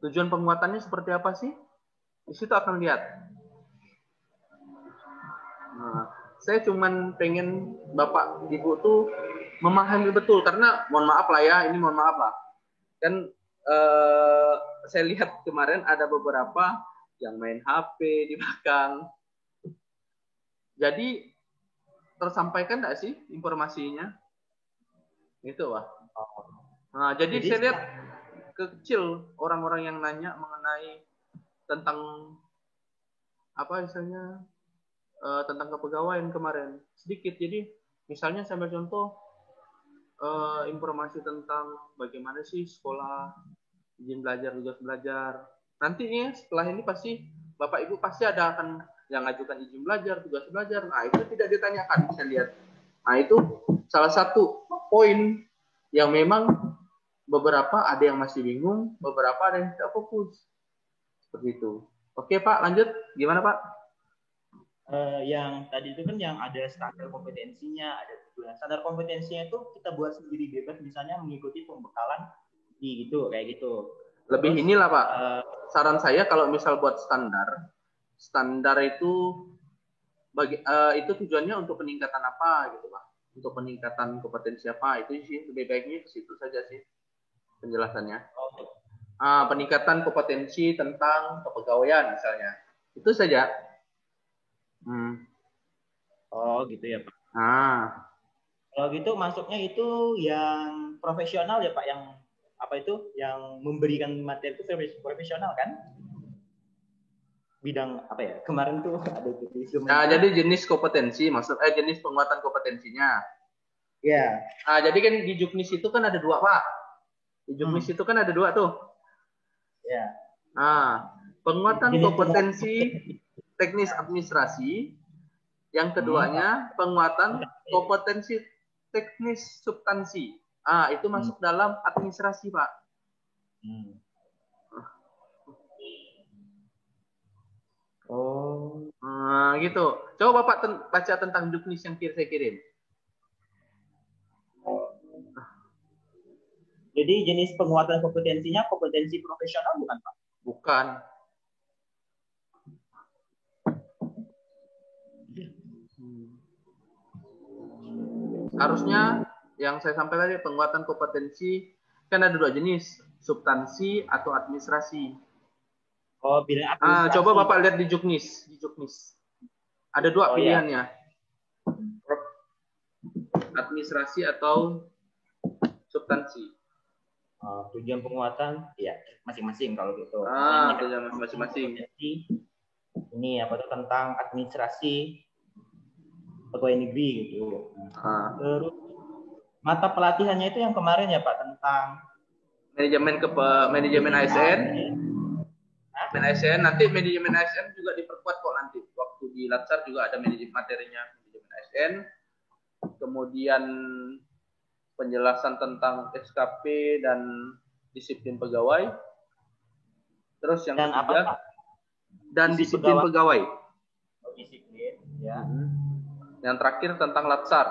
[SPEAKER 1] Tujuan penguatannya seperti apa sih? Di situ akan lihat. Nah, saya cuman pengen Bapak Ibu tuh memahami betul, karena mohon maaf lah ya, ini mohon maaf lah. Kan saya lihat kemarin ada beberapa yang main HP di belakang. Jadi tersampaikan nggak sih informasinya? Itu, Pak. Nah, jadi saya lihat kecil orang-orang yang nanya mengenai tentang apa misalnya tentang kepegawaian kemarin sedikit. Jadi misalnya saya ambil contoh informasi tentang bagaimana sih sekolah, izin belajar, tugas belajar. Nantinya setelah ini pasti Bapak Ibu pasti ada akan yang ngajukan izin belajar, tugas belajar. Nah, itu tidak ditanyakan, saya lihat. Nah, itu salah satu poin yang memang beberapa ada yang masih bingung, beberapa ada yang tidak fokus. Seperti itu. Oke, Pak, lanjut. Gimana, Pak?
[SPEAKER 11] Yang tadi itu kan yang ada standar kompetensinya, ada tujuan. Standar kompetensinya itu kita buat sendiri bebas, misalnya mengikuti pembekalan di gitu, kayak gitu.
[SPEAKER 1] Lebih
[SPEAKER 11] Terus,
[SPEAKER 1] inilah, Pak. Saran saya kalau misal buat standar itu itu tujuannya untuk peningkatan apa gitu, Pak? Untuk peningkatan kompetensi apa? Itu sih lebih baiknya ke situ saja sih penjelasannya. Peningkatan kompetensi tentang kepegawaian misalnya. Itu saja.
[SPEAKER 11] Oh, gitu ya, Pak. Kalau gitu masuknya itu yang profesional ya, Pak, yang apa itu? Yang memberikan materi itu profesional kan? Bidang apa ya? Kemarin tuh ada isu.
[SPEAKER 1] Nah, jadi jenis kompetensi, jenis penguatan kompetensinya.
[SPEAKER 11] Ya.
[SPEAKER 1] Jadi kan di Juknis itu kan ada dua, Pak. Di Juknis itu kan ada dua tuh.
[SPEAKER 11] Ya.
[SPEAKER 1] Penguatan kompetensi teknis administrasi. Yang keduanya penguatan kompetensi teknis substansi. Itu masuk dalam administrasi, Pak.
[SPEAKER 11] Oh.
[SPEAKER 1] Gitu. Coba Bapak baca tentang Juknis yang saya kirim.
[SPEAKER 11] Jadi jenis penguatan kompetensinya kompetensi profesional bukan, Pak?
[SPEAKER 1] Bukan. Harusnya yang saya sampaikan tadi penguatan kompetensi kan ada dua jenis, substansi atau administrasi.
[SPEAKER 11] Oh, bidang administrasi.
[SPEAKER 1] Coba Bapak lihat di Juknis. Ada dua pilihannya. Ya. Administrasi atau substansi.
[SPEAKER 11] Tujuan penguatan, ya masing-masing kalau gitu.
[SPEAKER 1] Tujuan masing-masing.
[SPEAKER 11] Ini apa tuh tentang administrasi pegawai negeri gitu. Terus mata pelatihannya itu yang kemarin ya, Pak, tentang
[SPEAKER 1] manajemen ASN. Manajemen ASN, nanti manajemen ASN juga diperkuat kok nanti. Waktu di Latsar juga ada materinya manajemen ASN. Kemudian penjelasan tentang SKP dan disiplin pegawai. Terus yang ketiga, dan disiplin pegawai.
[SPEAKER 11] Disiplin, ya.
[SPEAKER 1] Yang terakhir tentang Latsar.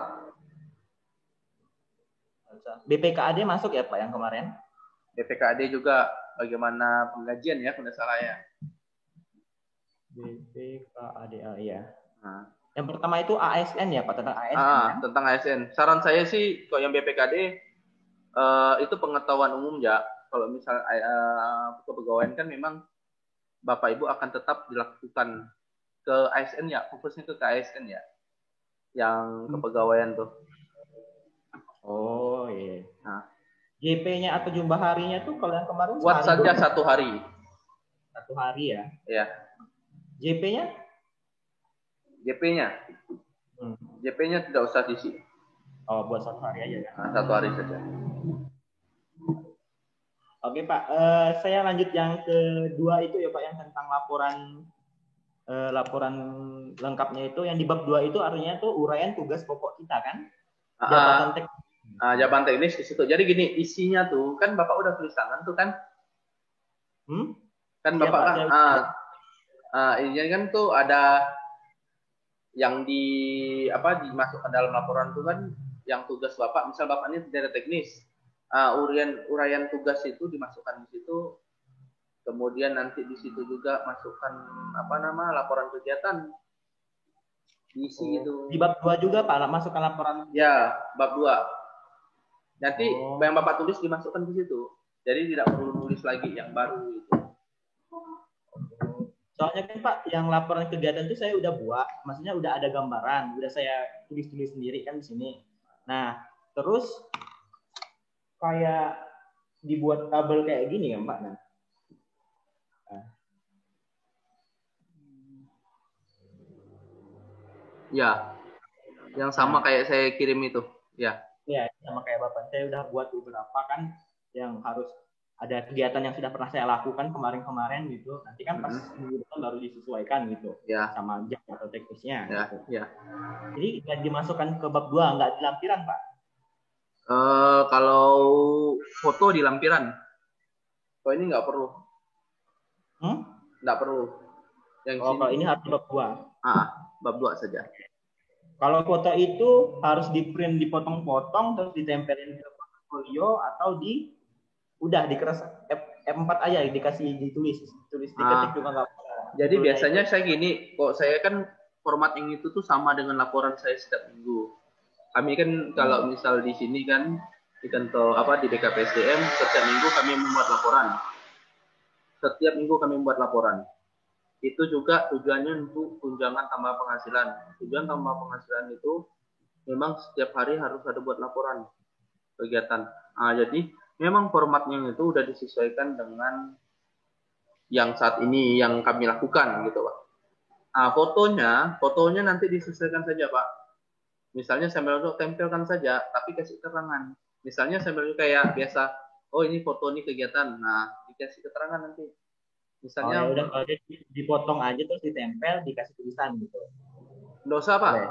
[SPEAKER 11] BPKAD masuk ya, Pak, yang kemarin?
[SPEAKER 1] BPKAD juga bagaimana penggajian ya, kalau salah ya.
[SPEAKER 11] BPKAD, ya. Yang pertama itu ASN ya, Pak, tentang ASN.
[SPEAKER 1] Kan? Tentang ASN. Saran saya sih kalau yang BPKD itu pengetahuan umum ya. Kalau misal kepegawaian kan memang Bapak Ibu akan tetap dilakukan ke ASN ya, fokusnya ke ASN ya, yang kepegawaian tuh.
[SPEAKER 11] Oh iya.
[SPEAKER 1] Nah,
[SPEAKER 11] JP-nya atau jumlah harinya tuh kalau yang kemarin
[SPEAKER 1] buat
[SPEAKER 11] sehari
[SPEAKER 1] saja
[SPEAKER 11] doang.
[SPEAKER 1] 1 hari.
[SPEAKER 11] 1 hari ya.
[SPEAKER 1] Ya.
[SPEAKER 11] JP-nya?
[SPEAKER 1] JP-nya. JP-nya tidak usah diisi.
[SPEAKER 11] Oh, buat 1 hari aja ya.
[SPEAKER 1] Nah, 1 hari saja.
[SPEAKER 11] Oke Pak, saya lanjut yang kedua itu ya Pak, yang tentang laporan lengkapnya itu, yang di bab 2 itu artinya tuh uraian tugas pokok kita kan? Jabatan teknis.
[SPEAKER 1] Jabatan teknis di situ. Jadi gini, isinya tuh kan Bapak udah tulis tangan tuh kan? Kan Bapak kan ini kan tuh ada yang dimasukkan dalam laporan tuh kan, yang tugas Bapak, misal Bapak ini tidak teknis. Uraian tugas itu dimasukkan di situ. Kemudian nanti di situ juga masukkan laporan kegiatan. Diisi itu.
[SPEAKER 11] Di bab 2 juga Pak, masukkan laporan.
[SPEAKER 1] Ya, bab 2. Nanti yang Bapak tulis dimasukkan ke situ. Jadi tidak perlu nulis lagi yang baru itu.
[SPEAKER 11] Soalnya kan Pak, yang laporan kegiatan itu saya udah buat, maksudnya udah ada gambaran, udah saya tulis-tulis sendiri kan di sini. Nah, terus kayak dibuat tabel kayak gini ya Pak. Nah.
[SPEAKER 1] Ya, yang sama kayak saya kirim itu, ya.
[SPEAKER 11] Ya, sama kayak Bapak. Saya udah buat beberapa kan, yang harus ada kegiatan yang sudah pernah saya lakukan kemarin-kemarin gitu. Nanti kan pas minggu depan baru disesuaikan gitu, sama jam atau teknisnya.
[SPEAKER 1] Ya,
[SPEAKER 11] gitu.
[SPEAKER 1] Ya.
[SPEAKER 11] Jadi nggak dimasukkan ke bab 2, nggak di lampiran Pak?
[SPEAKER 1] Kalau foto di lampiran, kalau ini nggak perlu. Nggak perlu. Yang
[SPEAKER 11] kalau ini harus bab 2.
[SPEAKER 1] Bab 2 saja.
[SPEAKER 11] Kalau foto itu harus di-print, dipotong-potong, terus ditempelin ke portfolio, atau udah dikeras F4 aja, ditulis diketik juga nggak apa-apa.
[SPEAKER 1] Jadi biasanya saya gini, kok saya kan format yang itu tuh sama dengan laporan saya setiap minggu. Kami kan kalau misal di sini kan di kantor di BKPSDM, setiap minggu kami membuat laporan. Setiap minggu kami membuat laporan. Itu juga tujuannya untuk tunjangan tambah penghasilan. Tujuan tambah penghasilan itu memang setiap hari harus ada buat laporan kegiatan. Jadi memang formatnya itu udah disesuaikan dengan yang saat ini yang kami lakukan gitu Pak. Fotonya nanti disesuaikan saja Pak. Misalnya sambil tempelkan saja, tapi kasih keterangan. Misalnya sambil kayak biasa, oh ini foto ini kegiatan, nah dikasih keterangan nanti. Misalnya
[SPEAKER 11] udah kalau dipotong aja terus ditempel, dikasih tulisan gitu.
[SPEAKER 1] Nggak usah Pak,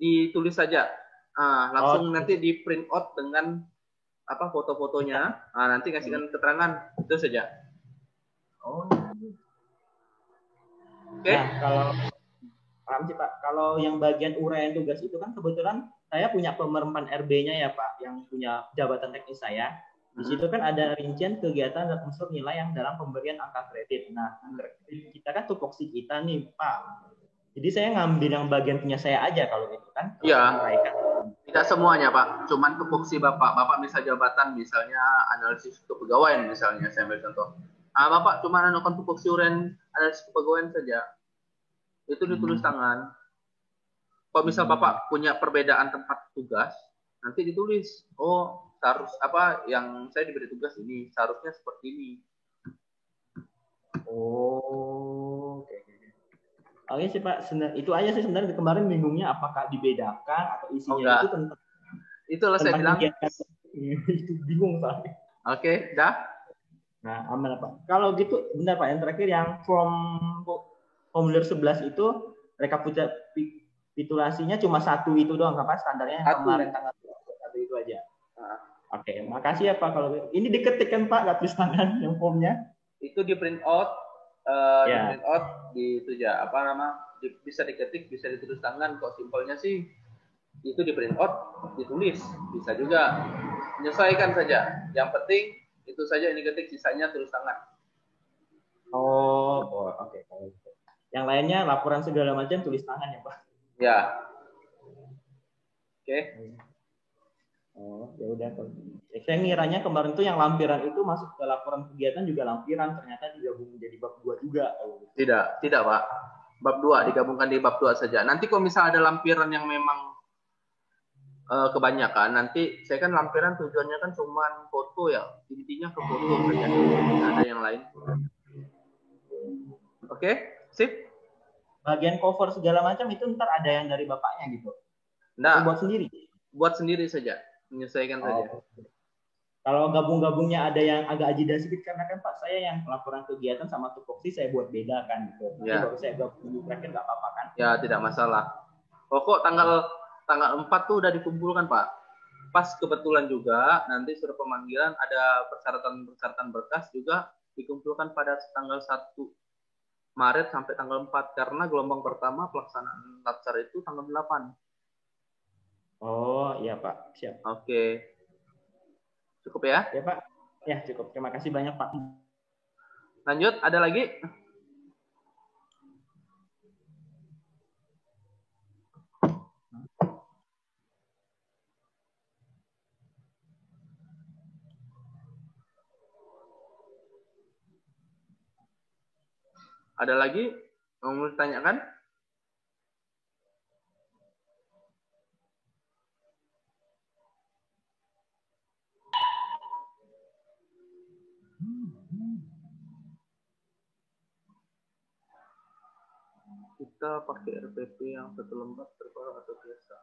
[SPEAKER 1] ditulis saja. Langsung nanti di print out dengan foto-fotonya. Nanti kasihkan keterangan, itu saja. Oke.
[SPEAKER 11] Nah, kalau paham sih Pak, kalau yang bagian uraian tugas itu kan kebetulan saya punya pemeran RB-nya ya Pak, yang punya jabatan teknis saya. Di situ kan ada rincian kegiatan dan unsur nilai yang dalam pemberian angka kredit. Nah, kita kan tupoksi kita nih Pak. Jadi saya ngambil yang bagian punya saya aja kalau itu kan.
[SPEAKER 1] Iya. Tidak semuanya Pak, cuman tupoksi Bapak. Bapak misal jabatan, misalnya analisis kepegawaian misalnya, saya ambil contoh. Bapak cuma melakukan tupoksi uraian analisis kepegawaian saja. Itu ditulis tangan. Kalau misal Bapak punya perbedaan tempat tugas, nanti ditulis. Harus yang saya diberi tugas ini seharusnya seperti ini.
[SPEAKER 11] Oke sih Pak, itu aja sih sebenarnya. Kemarin bingungnya apakah dibedakan atau isinya itu tentang.
[SPEAKER 1] Itulah saya bilang.
[SPEAKER 11] Itu bingung Pak.
[SPEAKER 1] Oke, dah.
[SPEAKER 11] Nah, aman Pak. Kalau gitu, benar Pak. Yang terakhir yang formulir 11 itu rekapitulasinya cuma 1 itu doang, Pak? Standarnya kemarin tanggal 1 itu aja. Oke, makasih ya Pak. Kalau ini diketik kan Pak, nggak tulis tangan yang formnya?
[SPEAKER 1] Itu di print out, di itu ya bisa diketik, bisa ditulis tangan. Kok simpelnya sih itu di print out, ditulis, bisa juga menyesuaikan saja. Yang penting itu saja ini ketik, sisanya tulis tangan.
[SPEAKER 11] Oke. Yang lainnya laporan segala macam tulis tangan ya Pak?
[SPEAKER 1] Ya. Oke.
[SPEAKER 11] Oh, ya udah. Saya ngiranya kemarin tuh yang lampiran itu masuk ke laporan kegiatan juga lampiran, ternyata digabung menjadi bab 2 juga.
[SPEAKER 1] Tidak Pak. Bab 2 digabungkan di bab 2 saja. Nanti kalau misalnya ada lampiran yang memang kebanyakan, nanti saya kan lampiran tujuannya kan cuma foto ya, intinya ke foto saja. Tidak ada yang lain. Oke, sip.
[SPEAKER 11] Bagian cover segala macam itu ntar ada yang dari bapaknya gitu.
[SPEAKER 1] Nah,
[SPEAKER 11] buat sendiri.
[SPEAKER 1] Buat sendiri saja, menyesuaikan saja.
[SPEAKER 11] Kalau gabung-gabungnya ada yang agak ajida sedikit karena kan Pak saya yang laporan kegiatan sama tupoksi saya buat beda kan gitu. Nanti baru saya gabung terakhir nggak apa-apa kan? Ya
[SPEAKER 1] tidak masalah. Pokok tanggal 4 tuh udah dikumpulkan Pak. Pas kebetulan juga nanti surat pemanggilan ada persyaratan berkas juga dikumpulkan pada tanggal 1 Maret sampai tanggal 4 karena gelombang pertama pelaksanaan latsar itu tanggal 8.
[SPEAKER 11] Oh iya Pak, siap.
[SPEAKER 1] Oke. Cukup ya?
[SPEAKER 11] Ya Pak. Ya cukup. Terima kasih banyak Pak.
[SPEAKER 1] Lanjut, ada lagi? Ada lagi? Mau ditanyakan? Kita pakai RPP yang 1 lembar terbaru atau biasa.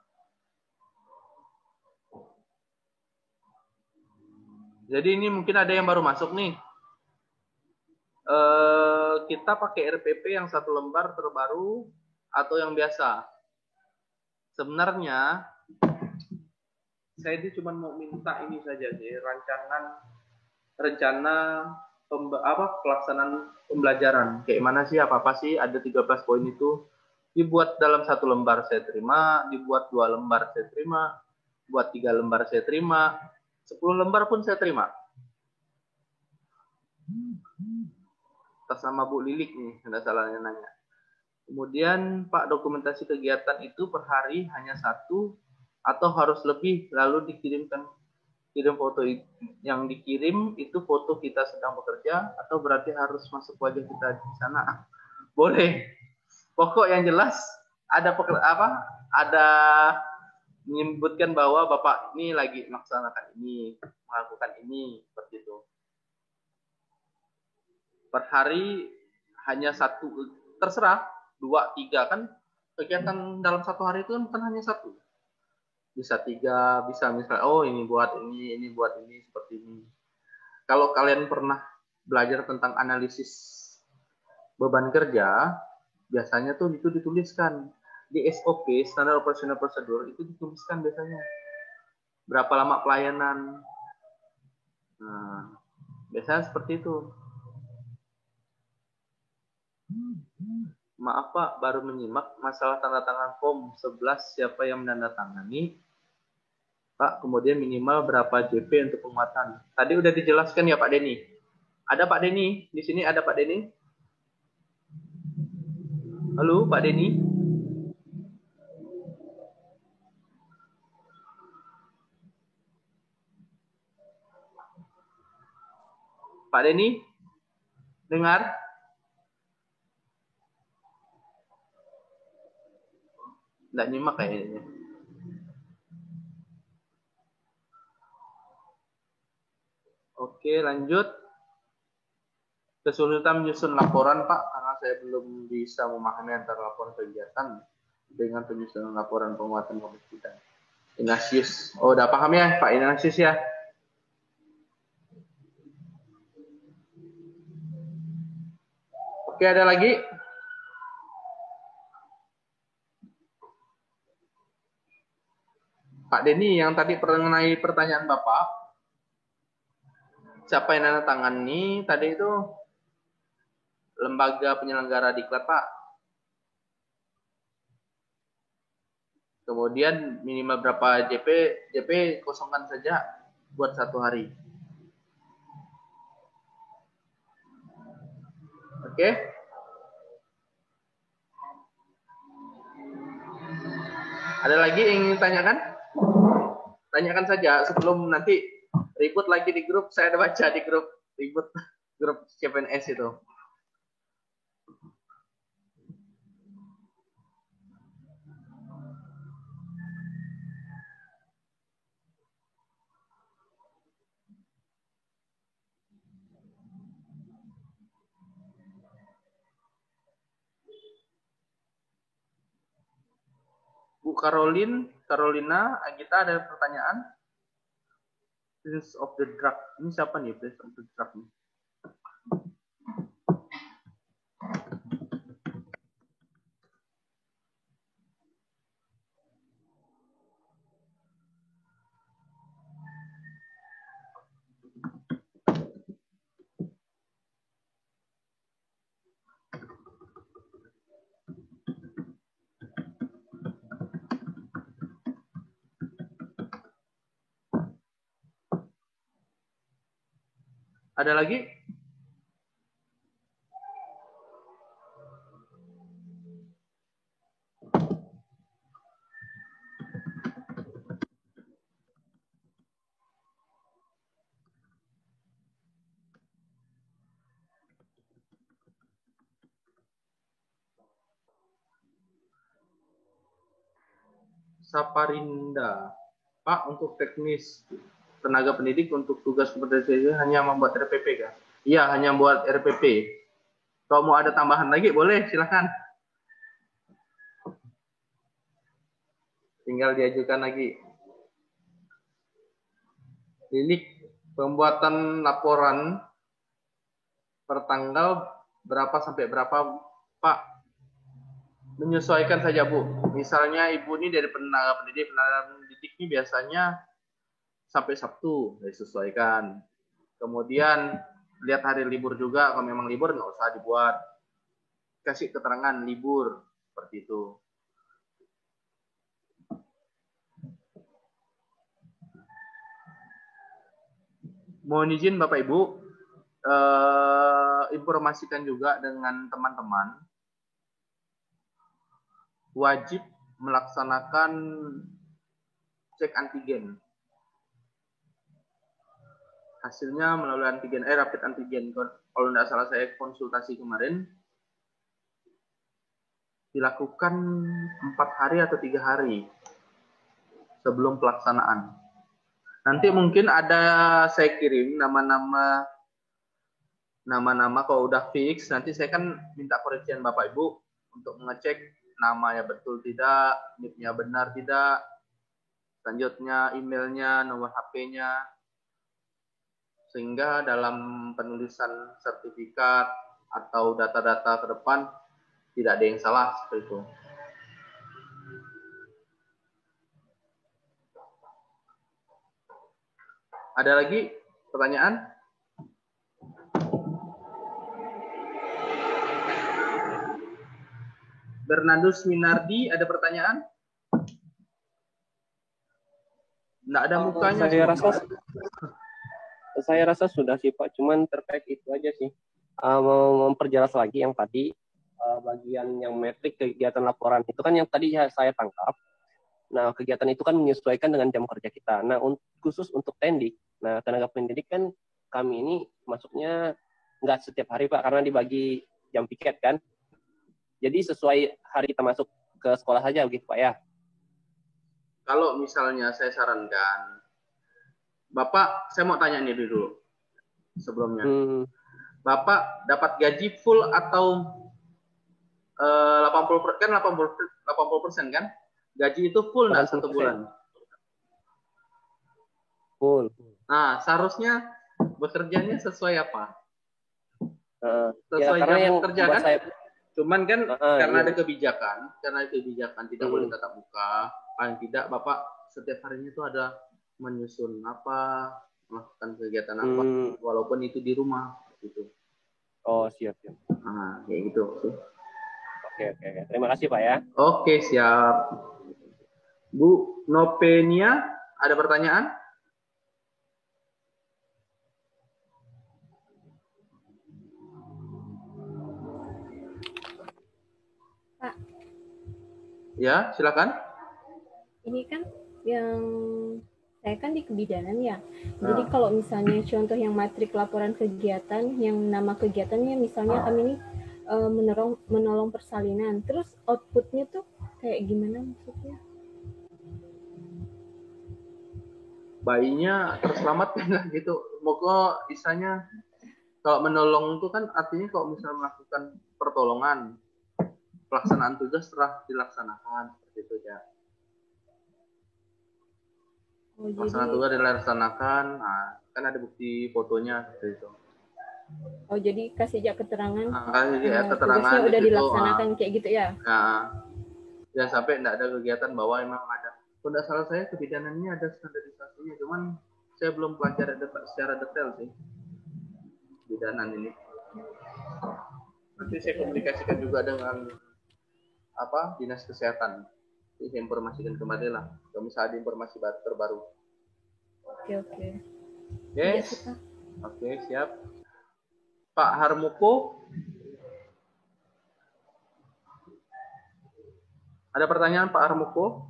[SPEAKER 1] Jadi ini mungkin ada yang baru masuk nih. Kita pakai RPP yang 1 lembar terbaru atau yang biasa. Sebenarnya saya ini cuma mau minta ini saja sih, rencana pelaksanaan pembelajaran. Kayak mana sih, apa sih, ada 13 poin itu. Dibuat dalam 1 lembar saya terima, dibuat 2 lembar saya terima, buat 3 lembar saya terima, 10 lembar pun saya terima. Atas nama Bu Lilik nih, ada salahnya nanya. Kemudian Pak, dokumentasi kegiatan itu per hari hanya 1 atau harus lebih, lalu kirim foto yang dikirim itu foto kita sedang bekerja atau berarti harus masuk wajah kita di sana? Boleh. Pokok yang jelas ada menyebutkan bahwa Bapak ini lagi melaksanakan ini, melakukan ini, seperti itu. Per hari hanya 1, terserah 2, 3 kan kegiatan dalam 1 hari itu kan bukan hanya 1. Bisa 3, bisa misalnya ini buat ini buat ini, seperti ini. Kalau kalian pernah belajar tentang analisis beban kerja, biasanya tuh itu dituliskan di SOP, Standar Operational Procedure, itu dituliskan biasanya berapa lama pelayanan. Nah, biasanya seperti itu. Maaf Pak, baru menyimak masalah tanda tangan form 11, siapa yang menandatangani Pak, kemudian minimal berapa JP untuk penguatan. Tadi udah dijelaskan ya Pak Denny. Ada Pak Denny? Di sini ada Pak Denny? Halo Pak Denny? Pak Denny? Dengar? Nggak nyimak kayaknya. Oke, lanjut. Kesulitan menyusun laporan, Pak, karena saya belum bisa memahami antara laporan kegiatan dengan penyusunan laporan penguatan kompetitif. Ignatius. Oh, udah paham ya, Pak Ignatius ya? Oke, ada lagi? Pak Denny, yang tadi mengenai pertanyaan Bapak, siapa yang nandatangani tadi itu lembaga penyelenggara diklat, Pak. Kemudian minimal berapa JP kosongkan saja buat 1 hari. Oke? Ada lagi yang ingin ditanyakan? tanyakan saja sebelum nanti ribut lagi di grup. Saya ada baca di grup ribut grup CPNS itu. Bu Carolina, kita ada pertanyaan. Prince of the Drug. Ini siapa nih Prince of the Drug nih? Ada lagi? Saparinda. Pak, untuk teknis tenaga pendidik untuk tugas kompetensi hanya membuat RPP kan? Iya, hanya buat RPP. Kalau mau ada tambahan lagi boleh, silakan. Tinggal diajukan lagi. Lilik, pembuatan laporan per tanggal berapa sampai berapa, Pak? Menyesuaikan saja, Bu. Misalnya Ibu ini dari tenaga pendidik ini biasanya sampai Sabtu, disesuaikan. Kemudian lihat hari libur juga, kalau memang libur nggak usah dibuat. Kasih keterangan libur, seperti itu. Mohon izin Bapak Ibu, informasikan juga dengan teman-teman, wajib melaksanakan cek antigen. Hasilnya melalui antigen, rapid antigen. Kalau tidak salah saya konsultasi kemarin, dilakukan 4 hari atau 3 hari sebelum pelaksanaan. Nanti mungkin ada saya kirim nama-nama kalau udah fix, nanti saya kan minta koreksian Bapak Ibu untuk mengecek namanya betul tidak, NIP-nya benar tidak, selanjutnya emailnya, nomor HP-nya, sehingga dalam penulisan sertifikat atau data-data ke depan tidak ada yang salah seperti itu. Ada lagi pertanyaan? Bernardus Minardi, ada pertanyaan? Nggak ada mukanya.
[SPEAKER 3] Saya rasa sudah sih Pak, cuman terkait itu aja sih. Memperjelas lagi yang tadi, bagian yang metrik kegiatan laporan itu kan yang tadi saya tangkap. Nah, kegiatan itu kan menyesuaikan dengan jam kerja kita. Nah, khusus untuk tendik, nah tenaga pendidik kan kami ini masuknya nggak setiap hari Pak, karena dibagi jam piket kan. Jadi sesuai hari kita masuk ke sekolah saja begitu Pak ya.
[SPEAKER 1] Kalau misalnya saya sarankan, Bapak, saya mau tanya nih dulu sebelumnya. Bapak dapat gaji full atau 80% kan 80% kan? Gaji itu full nggak 1 bulan?
[SPEAKER 3] Full.
[SPEAKER 1] Nah, seharusnya bekerjanya sesuai apa? Sesuai
[SPEAKER 3] ya, karena
[SPEAKER 1] jam
[SPEAKER 3] yang
[SPEAKER 1] kerja kan? Cuman kan karena ada
[SPEAKER 3] iya.
[SPEAKER 1] kebijakan tidak boleh tatap muka. Paling tidak Bapak setiap harinya itu ada menyusun apa, melakukan kegiatan apa, walaupun itu di rumah gitu.
[SPEAKER 3] Oh, siap.
[SPEAKER 1] Nah, kayak gitu.
[SPEAKER 3] Oke. Terima kasih Pak ya.
[SPEAKER 1] Oke, siap. Bu Novenia, ada pertanyaan?
[SPEAKER 12] Pak.
[SPEAKER 1] Ya, silakan.
[SPEAKER 12] Ini kan yang saya kan di kebidanan ya. Jadi kalau misalnya contoh yang matrik laporan kegiatan, yang nama kegiatannya misalnya kami ini menolong persalinan. Terus outputnya tuh kayak gimana maksudnya?
[SPEAKER 1] Bayinya terselamatkan lah gitu. Moga isanya kalau menolong itu kan artinya kalau misalnya melakukan pertolongan, pelaksanaan tugas telah dilaksanakan seperti itu ya. Pelaksanaan tugas dilaksanakan, nah, kan ada bukti fotonya seperti itu.
[SPEAKER 12] Oh jadi kasih aja keterangan.
[SPEAKER 1] Keterangan
[SPEAKER 12] tugasnya udah
[SPEAKER 1] situ,
[SPEAKER 12] dilaksanakan kayak gitu ya?
[SPEAKER 1] Nah, jangan sampai tidak ada kegiatan bahwa emang ada. Kalau tidak salah saya kebidanannya ada standarisasinya, cuman saya belum pelajari secara detail sih kebidanan ini. Nanti saya komunikasikan juga dengan dinas kesehatan. Jadi saya informasikan kembali lah kalau misalnya ada informasi terbaru.
[SPEAKER 12] Oke.
[SPEAKER 1] Yes. Oke, siap. Pak Harmuko, ada pertanyaan Pak Harmuko?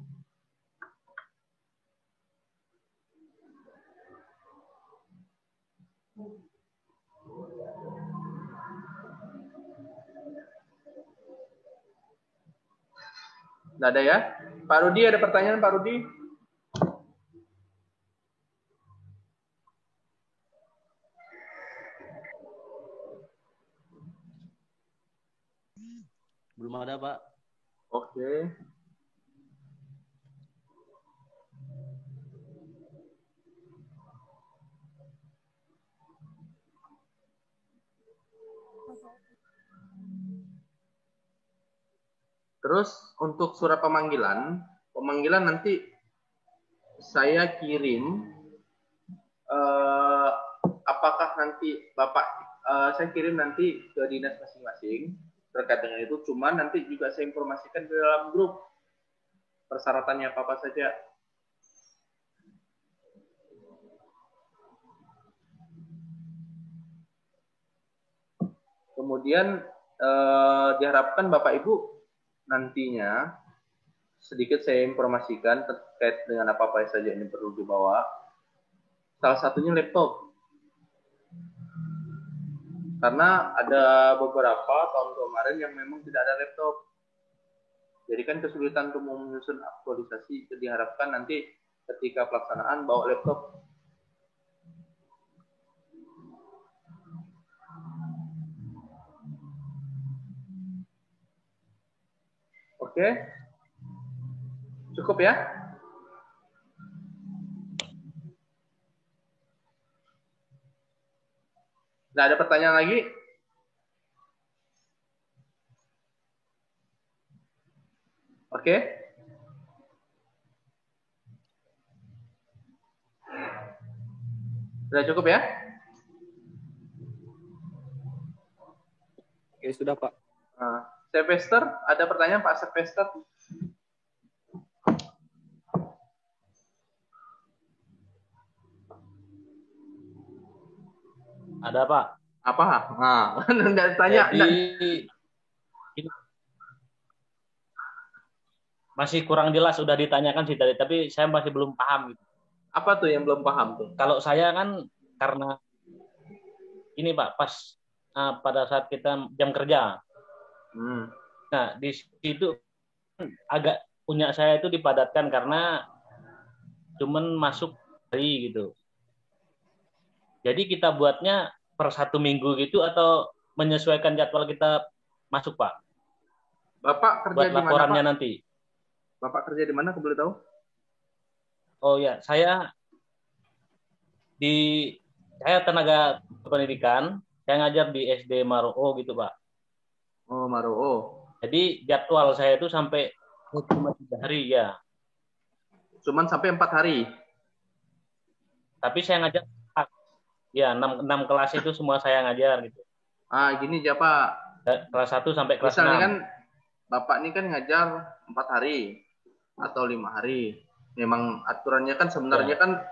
[SPEAKER 1] Nggak ada ya? Pak Rudi, ada pertanyaan Pak Rudi?
[SPEAKER 13] Belum ada, Pak.
[SPEAKER 1] Oke. Terus untuk surat pemanggilan nanti saya kirim. Apakah nanti Bapak saya kirim nanti ke dinas masing-masing terkait dengan itu. Cuman nanti juga saya informasikan di dalam grup persyaratannya apa saja. Kemudian diharapkan Bapak Ibu nantinya sedikit saya informasikan terkait dengan apa-apa saja ini perlu dibawa. Salah satunya laptop. Karena ada beberapa tahun kemarin yang memang tidak ada laptop. Jadi kan kesulitan untuk menyusun aktualisasi. Diharapkan nanti ketika pelaksanaan bawa laptop. Oke, cukup ya? Nggak ada pertanyaan lagi? Oke. Sudah cukup ya?
[SPEAKER 3] Oke, sudah Pak.
[SPEAKER 1] Sylvester, ada pertanyaan Pak Sylvester?
[SPEAKER 11] Ada Pak.
[SPEAKER 1] Apa? Nah, enggak tanya.
[SPEAKER 11] Jadi masih kurang jelas, sudah ditanyakan sih tadi, tapi saya masih belum paham gitu.
[SPEAKER 1] Apa tuh yang belum paham tuh?
[SPEAKER 11] Kalau saya kan karena ini Pak, pas pada saat kita jam kerja. Nah, di situ agak punya saya itu dipadatkan karena cuman masuk hari gitu. Jadi kita buatnya per 1 minggu gitu atau menyesuaikan jadwal kita masuk, Pak?
[SPEAKER 1] Bapak kerja
[SPEAKER 11] buat
[SPEAKER 1] di mana,
[SPEAKER 11] laporannya
[SPEAKER 1] Pak?
[SPEAKER 11] Nanti.
[SPEAKER 1] Bapak kerja di mana, aku boleh tahu?
[SPEAKER 11] Oh ya, saya tenaga pendidikan, saya ngajar di SD Maroo gitu, Pak.
[SPEAKER 1] Oh, Maroo.
[SPEAKER 11] Jadi jadwal saya itu sampai cuma 3 hari ya.
[SPEAKER 1] Cuman sampai 4 hari.
[SPEAKER 11] Tapi saya ngajar ya 6 kelas itu semua saya ngajar gitu.
[SPEAKER 1] Gini aja Pak.
[SPEAKER 11] Kelas 1 sampai kelas 6.
[SPEAKER 1] Misalnya kan Bapak ini kan ngajar 4 hari atau 5 hari. Memang aturannya kan sebenarnya kan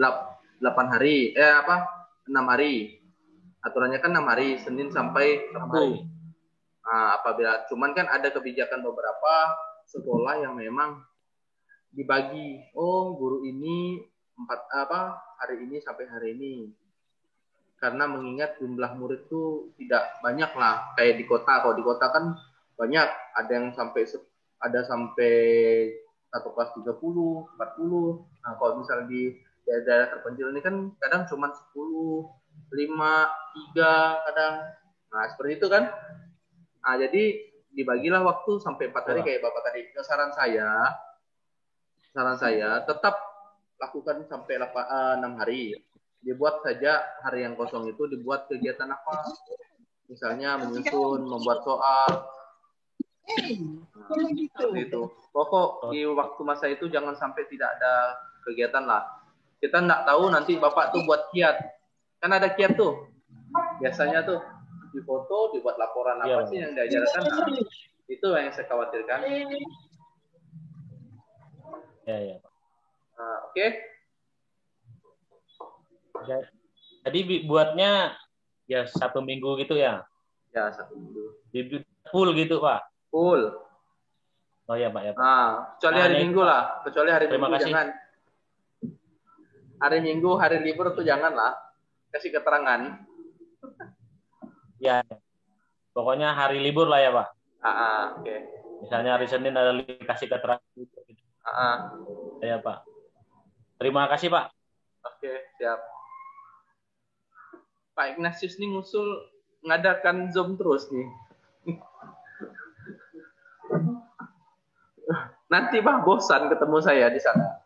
[SPEAKER 1] 8 hari. 6 hari. Aturannya kan 6 hari, Senin sampai Sabtu. Apabila cuman kan ada kebijakan beberapa sekolah yang memang dibagi. Oh, guru ini hari ini sampai hari ini. Karena mengingat jumlah murid itu tidak banyak lah kayak di kota. Kalau di kota kan banyak, ada yang sampai satu kelas 30, 40. Nah, kalau misalnya di daerah terpencil ini kan kadang cuma 10, 5, 3 kadang. Nah, seperti itu kan. Nah, jadi dibagilah waktu sampai 4 hari kayak Bapak tadi. Saran saya tetap lakukan sampai 6 hari. Dibuat saja hari yang kosong itu dibuat kegiatan apa? Misalnya menyusun, membuat soal. Seperti itu. Pokok di waktu masa itu jangan sampai tidak ada kegiatan lah. Kita nggak tahu nanti Bapak tuh buat kiat. Kan ada kiat tuh. Biasanya tuh difoto, dibuat laporan apa sih yang diajarkan. Nah, itu yang saya khawatirkan.
[SPEAKER 13] Ya.
[SPEAKER 1] Oke.
[SPEAKER 13] Jadi buatnya ya 1 minggu gitu ya?
[SPEAKER 1] Ya, 1 minggu.
[SPEAKER 13] Full gitu Pak?
[SPEAKER 1] Full.
[SPEAKER 13] Oh ya Pak ya Pak.
[SPEAKER 1] Nah, kecuali hari Minggu lah. Kecuali hari
[SPEAKER 13] Terima
[SPEAKER 1] Minggu
[SPEAKER 13] kasih.
[SPEAKER 1] jangan. Hari Minggu, hari libur tuh jangan lah. Kasih keterangan.
[SPEAKER 13] Ya. Pokoknya hari libur lah ya Pak?
[SPEAKER 1] Oke.
[SPEAKER 13] Misalnya hari Senin ada kasih keterangan. Ya Pak. Terima kasih Pak.
[SPEAKER 1] Oke, siap. Pak Ignatius nih ngusul ngadakan Zoom terus nih. Nanti bosan ketemu saya di sana.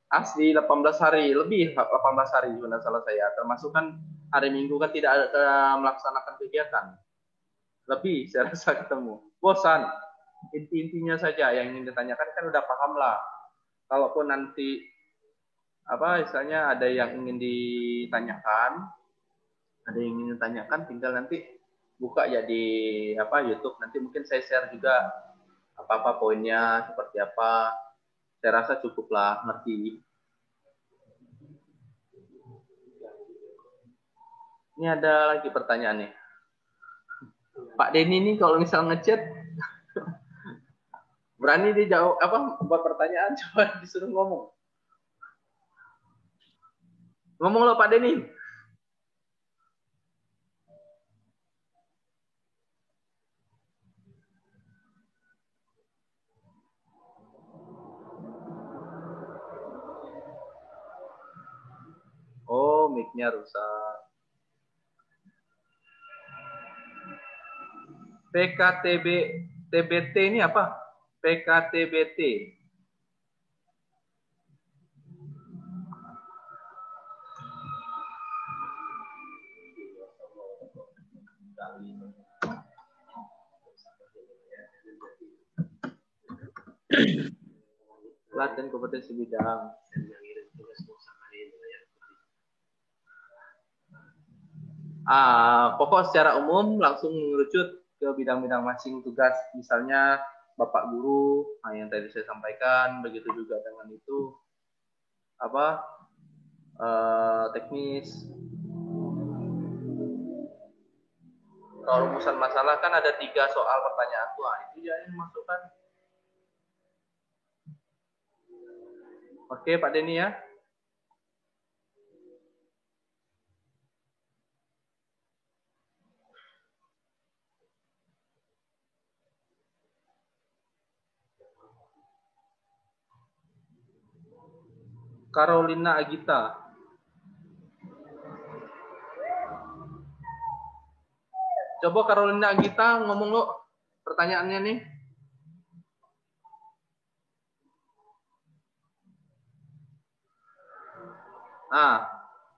[SPEAKER 1] Asli 18 hari, lebih 18 hari juga salah saya. Termasuk kan hari Minggu kan tidak ada melaksanakan kegiatan. Lebih saya rasa ketemu. Bosan. Inti-intinya saja yang ingin ditanyakan kan udah paham lah. Kalaupun nanti misalnya ada yang ingin ditanyakan, tinggal nanti buka ya di YouTube. Nanti mungkin saya share juga apa poinnya seperti apa. Saya rasa cukuplah ngerti. Ini ada lagi pertanyaan nih. Pak Denny ini kalau misal ngechat berani dia jawab buat pertanyaan, coba disuruh ngomong. Ngomong lo Pak Denny. Oh, mic-nya rusak. TBT ini apa? PKTBT. Latihan kompetensi bidang. Pokok secara umum langsung mengerucut ke bidang-bidang masing tugas. Misalnya Bapak Guru, yang tadi saya sampaikan, begitu juga dengan itu teknis. Kalau rumusan masalah kan ada 3 soal pertanyaan tuh, itu ya yang masukkan. Oke Pak Denny ya. Carolina Agita. Coba Carolina Agita ngomong lo pertanyaannya nih.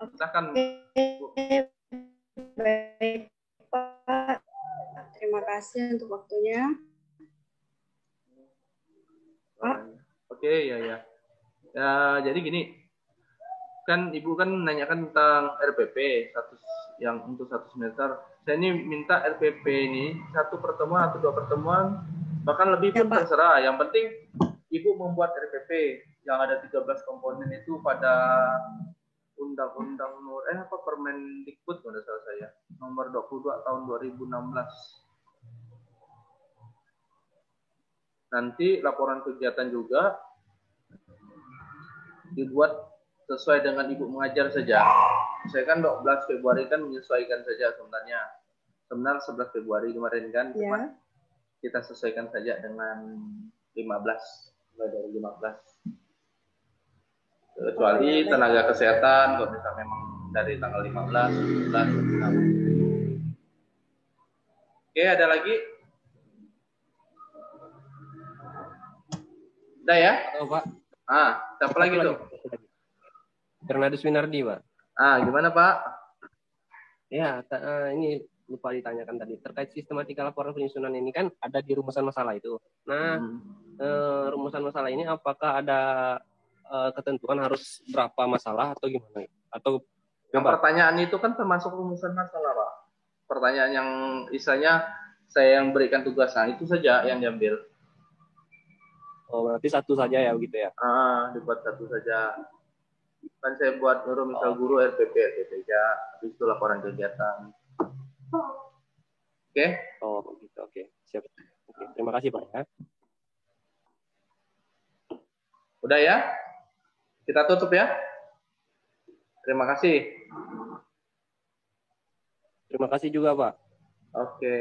[SPEAKER 1] Silakan.
[SPEAKER 14] Baik Pak, terima kasih untuk waktunya. Pak.
[SPEAKER 1] Oke, ya. Ya, jadi gini, kan Ibu kan menanyakan tentang RPP yang untuk 1 semester. Saya ini minta RPP ini 1 pertemuan atau 2 pertemuan, bahkan lebih pun terserah. Yang penting Ibu membuat RPP yang ada 13 komponen itu pada Undang-Undang Permendikbud pada salah saya nomor 22 tahun 2016. Nanti laporan kegiatan juga dibuat sesuai dengan ibu mengajar saja. Saya kan 12 Februari kan menyesuaikan saja sebenarnya. Sebenarnya 11 Februari kemarin kan, cuma kita sesuaikan saja dengan 15, mulai dari 15. Kecuali tenaga kesehatan, kalau misalnya memang dari tanggal 15, 16. Oke, ada lagi? Udah ya?
[SPEAKER 3] Oh, Pak.
[SPEAKER 1] Siapa lagi tuh?
[SPEAKER 3] Bernardus Winardi, Pak.
[SPEAKER 1] Gimana Pak?
[SPEAKER 3] Ya, ini lupa ditanyakan tadi. Terkait sistematika laporan penyusunan ini kan ada di rumusan masalah itu. Nah, rumusan masalah ini apakah ada ketentuan harus berapa masalah atau gimana? Atau
[SPEAKER 1] pertanyaan itu kan termasuk rumusan masalah, Pak. Pertanyaan yang istilahnya saya yang berikan tugas, nah itu saja yang diambil.
[SPEAKER 3] Oh, berarti satu saja ya begitu ya?
[SPEAKER 1] Dibuat satu saja. Kan saya buat misal guru RPP saja, habis itu laporan kegiatan. Oke?
[SPEAKER 3] Oh, begitu. Oke, siap. Oke, terima kasih Pak ya.
[SPEAKER 1] Udah ya? Kita tutup ya. Terima kasih.
[SPEAKER 3] Terima kasih juga Pak.
[SPEAKER 1] Oke.